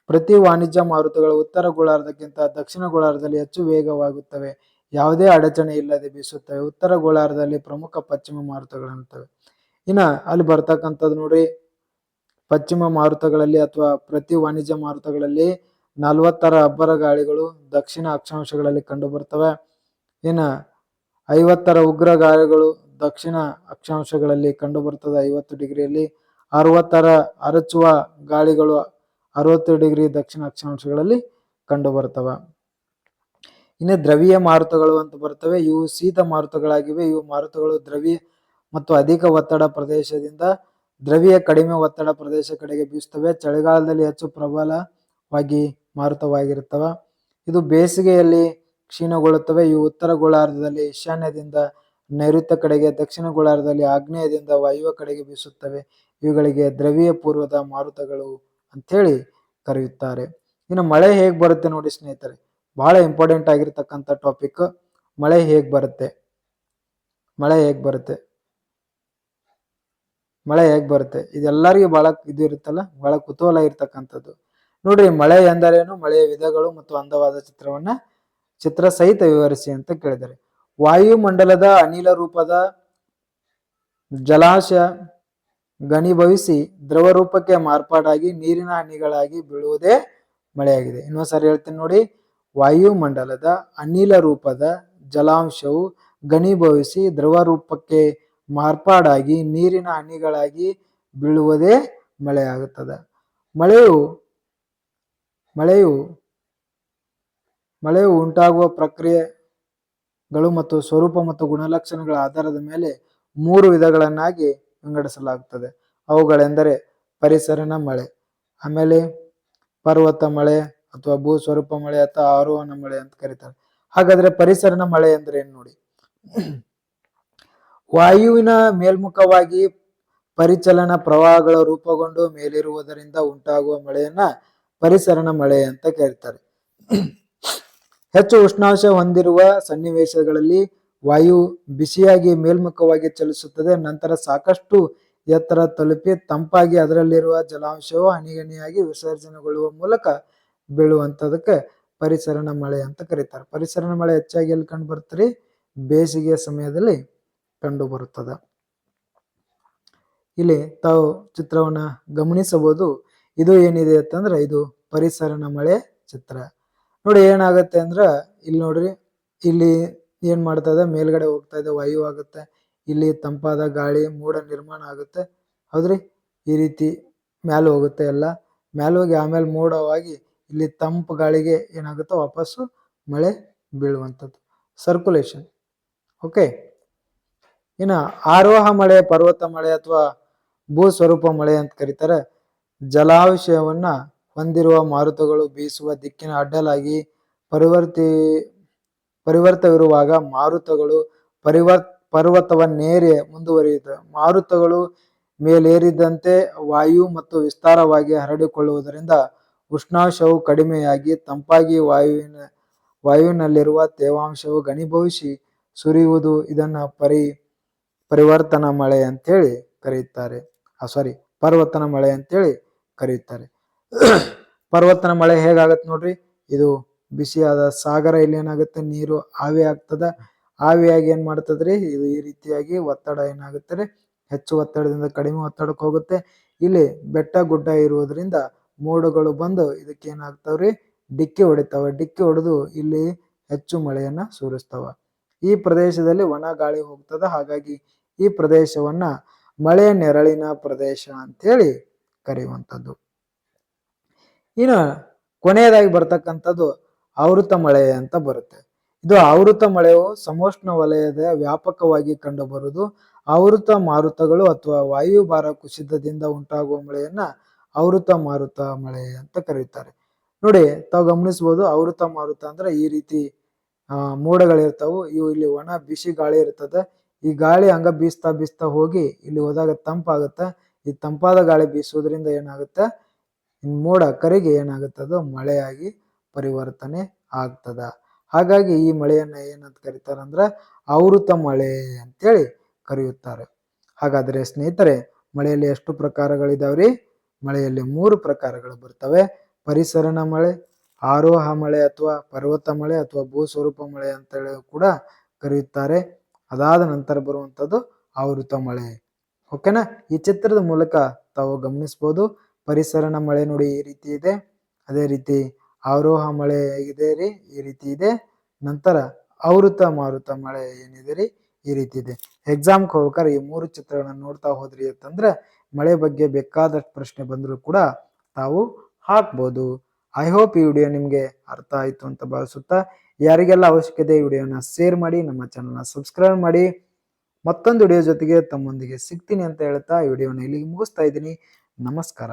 ಪ್ರತಿ ವಾಣಿಜ್ಯ ಮಾರುತಗಳು ಉತ್ತರ ಗೋಳಾರ್ಧಕ್ಕಿಂತ ದಕ್ಷಿಣ ಗೋಳಾರ್ಧದಲ್ಲಿ ಹೆಚ್ಚು ವೇಗವಾಗುತ್ತವೆ. ಯಾವುದೇ ಅಡಚಣೆ ಇಲ್ಲದೆ ಬೀಸುತ್ತವೆ. ಉತ್ತರ ಗೋಳಾರ್ಧದಲ್ಲಿ ಪ್ರಮುಖ ಪಶ್ಚಿಮ ಮಾರುತಗಳಿರುತ್ತವೆ. ಇನ್ನ ಅಲ್ಲಿ ಬರ್ತಕ್ಕಂಥದ್ದು ನೋಡ್ರಿ, ಪಶ್ಚಿಮ ಮಾರುತಗಳಲ್ಲಿ ಅಥವಾ ಪ್ರತಿ ವಾಣಿಜ್ಯ ಮಾರುತಗಳಲ್ಲಿ 40 ಅಬ್ಬರ ಗಾಳಿಗಳು ದಕ್ಷಿಣ ಅಕ್ಷಾಂಶಗಳಲ್ಲಿ ಕಂಡು ಬರ್ತವೆ. ಇನ್ನ 50 ಉಗ್ರ ಗಾಳಿಗಳು ದಕ್ಷಿಣ ಅಕ್ಷಾಂಶಗಳಲ್ಲಿ ಕಂಡು ಬರ್ತದೆ 50 ಡಿಗ್ರಿಯಲ್ಲಿ. 60 ಅರಚುವ ಗಾಳಿಗಳು 60 ಡಿಗ್ರಿ ದಕ್ಷಿಣ ಅಕ್ಷಾಂಶಗಳಲ್ಲಿ ಕಂಡು ಬರ್ತವೆ. ಇನ್ನು ದ್ರವೀಯ ಮಾರುತಗಳು ಅಂತ ಬರ್ತವೆ. ಇವು ಶೀತ ಮಾರುತಗಳಾಗಿವೆ. ಇವು ಮಾರುತಗಳು ದ್ರವೀಯ ಮತ್ತು ಅಧಿಕ ಒತ್ತಡ ಪ್ರದೇಶದಿಂದ ದ್ರವೀಯ ಕಡಿಮೆ ಒತ್ತಡ ಪ್ರದೇಶ ಕಡೆಗೆ ಬೀಸುತ್ತವೆ. ಚಳಿಗಾಲದಲ್ಲಿ ಹೆಚ್ಚು ಪ್ರಬಲವಾಗಿ ಮಾರುತವಾಗಿರುತ್ತವೆ. ಇದು ಬೇಸಿಗೆಯಲ್ಲಿ ಕ್ಷೀಣಗೊಳ್ಳುತ್ತವೆ. ಇವು ಉತ್ತರ ಗೋಳಾರ್ಧದಲ್ಲಿ ಈಶಾನ್ಯದಿಂದ ನೈಋತ್ಯ ಕಡೆಗೆ, ದಕ್ಷಿಣ ಗೋಳಾರ್ಧದಲ್ಲಿ ಆಗ್ನೇಯದಿಂದ ವಾಯುವ್ಯ ಕಡೆಗೆ ಬೀಸುತ್ತವೆ. ಇವುಗಳಿಗೆ ದ್ರವೀಯ ಪೂರ್ವದ ಮಾರುತಗಳು ಅಂತೇಳಿ ಕರೆಯುತ್ತಾರೆ. ಇನ್ನು ಮಳೆ ಹೇಗ್ ಬರುತ್ತೆ ನೋಡಿ ಸ್ನೇಹಿತರೆ, ಬಹಳ ಇಂಪಾರ್ಟೆಂಟ್ ಆಗಿರ್ತಕ್ಕಂಥ ಟಾಪಿಕ್. ಮಳೆ ಹೇಗ್ ಬರುತ್ತೆ, ಮಳೆ ಹೇಗ್ ಬರುತ್ತೆ, ಮಳೆ ಹೇಗ್ ಬರುತ್ತೆ, ಇದೆಲ್ಲರಿಗೂ ಬಹಳ ಇದು ಇರುತ್ತಲ್ಲ, ಬಹಳ ಕುತೂಹಲ ಇರ್ತಕ್ಕಂಥದ್ದು. ನೋಡ್ರಿ, ಮಳೆ ಎಂದರೇನು, ಮಳೆಯ ವಿಧಗಳು ಮತ್ತು ಅಂದವಾದ ಚಿತ್ರ ಸಹಿತ ವಿವರಿಸಿ ಅಂತ ಕೇಳಿದ್ದಾರೆ. ವಾಯುಮಂಡಲದ ಅನಿಲ ರೂಪದ ಜಲಾಶಯ ಘನೀಭವಿಸಿ ದ್ರವ ರೂಪಕ್ಕೆ ಮಾರ್ಪಾಡಾಗಿ ನೀರಿನ ಹನಿಗಳಾಗಿ ಬೀಳುವುದೇ ಮಳೆಯಾಗಿದೆ. ಇನ್ನೊಂದ್ಸರಿ ಹೇಳ್ತೀನಿ ನೋಡಿ. ವಾಯುಮಂಡಲದ ಅನಿಲ ರೂಪದ ಜಲಾಂಶವು ಘನೀಭವಿಸಿ ದ್ರವ ರೂಪಕ್ಕೆ ಮಾರ್ಪಾಡಾಗಿ ನೀರಿನ ಹನಿಗಳಾಗಿ ಬೀಳುವುದೇ ಮಳೆಯಾಗುತ್ತದೆ. ಮಳೆಯು ಮಳೆಯು ಉಂಟಾಗುವ ಪ್ರಕ್ರಿಯೆಗಳು ಮತ್ತು ಸ್ವರೂಪ ಮತ್ತು ಗುಣಲಕ್ಷಣಗಳ ಆಧಾರದ ಮೇಲೆ 3 ವಿಧಗಳನ್ನಾಗಿ ವಿಂಗಡಿಸಲಾಗುತ್ತದೆ. ಅವುಗಳೆಂದರೆ ಪರಿಸರನ ಮಳೆ, ಆಮೇಲೆ ಪರ್ವತ ಮಳೆ ಅಥವಾ ಭೂ ಸ್ವರೂಪ ಮಳೆ ಅಥವಾ ಆರೋಹಣ ಮಳೆ ಅಂತ ಕರೀತಾರೆ. ಹಾಗಾದ್ರೆ ಪರಿಸರನ ಮಳೆ ಅಂದ್ರೆ ಏನ್ ನೋಡಿ. ವಾಯುವಿನ ಮೇಲ್ಮುಖವಾಗಿ ಪರಿಚಲನ ಪ್ರವಾಹಗಳು ರೂಪುಗೊಂಡು ಮೇಲಿರುವುದರಿಂದ ಉಂಟಾಗುವ ಮಳೆಯನ್ನ ಪರಿಸರನ ಮಳೆ ಅಂತ ಕರೀತಾರೆ. ಹೆಚ್ಚು ಉಷ್ಣಾಂಶ ಹೊಂದಿರುವ ಸನ್ನಿವೇಶಗಳಲ್ಲಿ ವಾಯು ಬಿಸಿಯಾಗಿ ಮೇಲ್ಮುಖವಾಗಿ ಚಲಿಸುತ್ತದೆ. ನಂತರ ಸಾಕಷ್ಟು ಎತ್ತರ ತಲುಪಿ ತಂಪಾಗಿ ಅದರಲ್ಲಿರುವ ಜಲಾಂಶವು ಹನಿಹನಿಯಾಗಿ ವಿಸರ್ಜನೆಗೊಳ್ಳುವ ಮೂಲಕ ಬೀಳುವಂತದಕ್ಕೆ ಪರಿಸರನ ಮಳೆ ಅಂತ ಕರೀತಾರೆ. ಪರಿಸರನ ಮಳೆ ಹೆಚ್ಚಾಗಿ ಎಲ್ಲಿ ಕಂಡು ಬರ್ತದೆ? ಬೇಸಿಗೆಯ ಸಮಯದಲ್ಲಿ ಕಂಡು ಬರುತ್ತದೆ. ಇಲ್ಲಿ ತಾವು ಚಿತ್ರವನ್ನ ಗಮನಿಸಬಹುದು. ಇದು ಏನಿದೆ ಅಂತಂದ್ರೆ ಇದು ಪರಿಸರನ ಮಳೆ ಚಿತ್ರ. ನೋಡಿ ಏನಾಗುತ್ತೆ ಅಂದ್ರ ಇಲ್ಲಿ ನೋಡ್ರಿ, ಇಲ್ಲಿ ಏನ್ ಮಾಡ್ತಾ ಇದೆ, ಮೇಲ್ಗಡೆ ಹೋಗ್ತಾ ಇದೆ, ವಾಯು ಆಗುತ್ತೆ. ಇಲ್ಲಿ ತಂಪಾದ ಗಾಳಿ ಮೋಡ ನಿರ್ಮಾಣ ಆಗುತ್ತೆ. ಹೌದ್ರಿ, ಈ ರೀತಿ ಮ್ಯಾಲೆ ಹೋಗುತ್ತೆ. ಎಲ್ಲ ಮ್ಯಾಲೆ ಹೋಗಿ ಆಮೇಲೆ ಮೋಡವಾಗಿ ಇಲ್ಲಿ ತಂಪು ಗಾಳಿಗೆ ಏನಾಗುತ್ತೆ, ವಾಪಸ್ಸು ಮಳೆ ಬೀಳುವಂಥದ್ದು ಸರ್ಕ್ಯುಲೇಷನ್. ಓಕೆ, ಇನ್ನ ಆರೋಹ ಮಳೆ, ಪರ್ವತ ಮಳೆ ಅಥವಾ ಭೂ ಸ್ವರೂಪ ಮಳೆ ಅಂತ ಕರೀತಾರೆ. ಜಲಾಶಯವನ್ನ ಹೊಂದಿರುವ ಮಾರುತಗಳು ಬೀಸುವ ದಿಕ್ಕಿನ ಅಡ್ಡಲಾಗಿ ಪರಿವರ್ತವಿರುವಾಗ ಮಾರುತಗಳು ಪರ್ವತವನ್ನೇರಿ ಮುಂದುವರಿಯುತ್ತವೆ. ಮಾರುತಗಳು ಮೇಲೇರಿದಂತೆ ವಾಯು ಮತ್ತು ವಿಸ್ತಾರವಾಗಿ ಹರಡಿಕೊಳ್ಳುವುದರಿಂದ ಉಷ್ಣಾಂಶವು ಕಡಿಮೆಯಾಗಿ ತಂಪಾಗಿ ವಾಯುವಿನಲ್ಲಿರುವ ತೇವಾಂಶವು ಘನೀಭವಿಸಿ ಸುರಿಯುವುದು. ಇದನ್ನ ಪರಿವರ್ತನ ಮಳೆ ಅಂತೇಳಿ ಕರೆಯುತ್ತಾರೆ. ಪರ್ವತನ ಮಳೆ ಅಂತೇಳಿ ಕರೆಯುತ್ತಾರೆ. ಪರ್ವತನ ಮಳೆ ಹೇಗಾಗತ್ತೆ ನೋಡ್ರಿ, ಇದು ಬಿಸಿಯಾದ ಸಾಗರ, ಇಲ್ಲಿ ಏನಾಗುತ್ತೆ, ನೀರು ಆವಿ ಆಗ್ತದ. ಆವಿಯಾಗಿ ಏನ್ ಮಾಡ್ತದ್ರಿ, ಇದು ಈ ರೀತಿಯಾಗಿ ಒತ್ತಡ ಏನಾಗುತ್ತೆ, ಹೆಚ್ಚು ಒತ್ತಡದಿಂದ ಕಡಿಮೆ ಒತ್ತಡಕ್ಕೆ ಹೋಗುತ್ತೆ. ಇಲ್ಲಿ ಬೆಟ್ಟ ಗುಡ್ಡ ಇರುವುದರಿಂದ ಮೋಡಗಳು ಬಂದು ಇದಕ್ಕೆ ಏನಾಗ್ತಾವ್ರಿ, ಡಿಕ್ಕಿ ಹೊಡಿತಾವ. ಡಿಕ್ಕಿ ಹೊಡೆದು ಇಲ್ಲಿ ಹೆಚ್ಚು ಮಳೆಯನ್ನ ಸುರಿಸ್ತಾವ. ಈ ಪ್ರದೇಶದಲ್ಲಿ ಒಣ ಗಾಳಿ ಹೋಗ್ತದ. ಹಾಗಾಗಿ ಈ ಪ್ರದೇಶವನ್ನ ಮಳೆ ನೆರಳಿನ ಪ್ರದೇಶ ಅಂತೇಳಿ ಕರೆಯುವಂಥದ್ದು. ಇನ್ನು ಕೊನೆಯದಾಗಿ ಬರ್ತಕ್ಕಂಥದ್ದು ಆವೃತ ಮಳೆ ಅಂತ ಬರುತ್ತೆ. ಇದು ಆವೃತ ಮಳೆಯು ಸಮೋಷ್ಣ ವಲಯದ ವ್ಯಾಪಕವಾಗಿ ಕಂಡು ಬರುವುದು. ಆವೃತ ಮಾರುತಗಳು ಅಥವಾ ವಾಯುಭಾರ ಕುಸಿತದಿಂದ ಉಂಟಾಗುವ ಮಳೆಯನ್ನ ಆವೃತ ಮಾರುತ ಮಳೆ ಅಂತ ಕರೀತಾರೆ. ನೋಡಿ, ತಾವು ಗಮನಿಸಬಹುದು, ಆವೃತ ಮಾರುತ ಅಂದ್ರೆ ಈ ರೀತಿ ಮೋಡಗಳಿರ್ತಾವು. ಇವು ಇಲ್ಲಿ ಒಣ ಬಿಸಿ ಗಾಳಿ ಇರ್ತದೆ. ಈ ಗಾಳಿ ಹಂಗ ಬೀಸ್ತಾ ಬೀಸ್ತಾ ಹೋಗಿ ಇಲ್ಲಿ ಹೋದಾಗ ತಂಪಾಗುತ್ತೆ. ಈ ತಂಪಾದ ಗಾಳಿ ಬೀಸುವುದರಿಂದ ಏನಾಗುತ್ತೆ, ಮೋಡ ಕರಿಗೆ ಏನಾಗುತ್ತೆ, ಅದು ಮಳೆಯಾಗಿ ಪರಿವರ್ತನೆ ಆಗ್ತದ. ಹಾಗಾಗಿ ಈ ಮಳೆಯನ್ನ ಏನಂತ ಕರೀತಾರೆ ಅಂದ್ರೆ ಆವೃತ ಮಳೆ ಅಂತೇಳಿ ಕರೆಯುತ್ತಾರೆ. ಹಾಗಾದ್ರೆ ಸ್ನೇಹಿತರೆ, ಮಳೆಯಲ್ಲಿ ಎಷ್ಟು ಪ್ರಕಾರಗಳಿದಾವ್ರಿ? ಮಳೆಯಲ್ಲಿ 3 ಪ್ರಕಾರಗಳು ಬರ್ತವೆ. ಪರಿಸರನ ಮಳೆ, ಆರೋಹ ಮಳೆ ಅಥವಾ ಪರ್ವತ ಮಳೆ ಅಥವಾ ಭೂ ಸ್ವರೂಪ ಮಳೆ ಅಂತೇಳಿ ಕೂಡ ಕರೆಯುತ್ತಾರೆ. ಅದಾದ ನಂತರ ಬರುವಂಥದ್ದು ಆವೃತ ಮಳೆ. ಓಕೆನಾ? ಈ ಚಿತ್ರದ ಮೂಲಕ ತಾವು ಗಮನಿಸಬಹುದು. ಪರಿಸರನ ಮಳೆ ನೋಡಿ ಈ ರೀತಿ ಇದೆ, ಅದೇ ರೀತಿ ಆರೋಹ ಮಳೆ ಹೇಗಿದೆ ರೀ, ಈ ರೀತಿ ಇದೆ. ನಂತರ ಆವೃತ ಮಾರುತ ಮಳೆ ಏನಿದೆ ರೀ, ಈ ರೀತಿ ಇದೆ. ಎಕ್ಸಾಮ್ಗೆ ಹೋಗ್ಬೇಕಾದ್ರೆ ಈ 3 ಚಿತ್ರಗಳನ್ನ ನೋಡ್ತಾ ಹೋದ್ರಿ ಅಂತಂದ್ರೆ ಮಳೆ ಬಗ್ಗೆ ಬೇಕಾದಷ್ಟು ಪ್ರಶ್ನೆ ಬಂದರೂ ಕೂಡ ತಾವು ಹಾಕ್ಬೋದು. ಐ ಹೋಪ್ ಈ ವಿಡಿಯೋ ನಿಮ್ಗೆ ಅರ್ಥ ಆಯ್ತು ಅಂತ ಭಾವಿಸುತ್ತಾ, ಯಾರಿಗೆಲ್ಲ ಅವಶ್ಯಕತೆ ಈ ವಿಡಿಯೋನ ಶೇರ್ ಮಾಡಿ, ನಮ್ಮ ಚಾನಲ್ನ ಸಬ್ಸ್ಕ್ರೈಬ್ ಮಾಡಿ. ಮತ್ತೊಂದು ವಿಡಿಯೋ ಜೊತೆಗೆ ತಮ್ಮೊಂದಿಗೆ ಸಿಗ್ತೀನಿ ಅಂತ ಹೇಳ್ತಾ ಈ ವಿಡಿಯೋನ ಇಲ್ಲಿಗೆ ಮುಗಿಸ್ತಾ ಇದ್ದೀನಿ. ನಮಸ್ಕಾರ.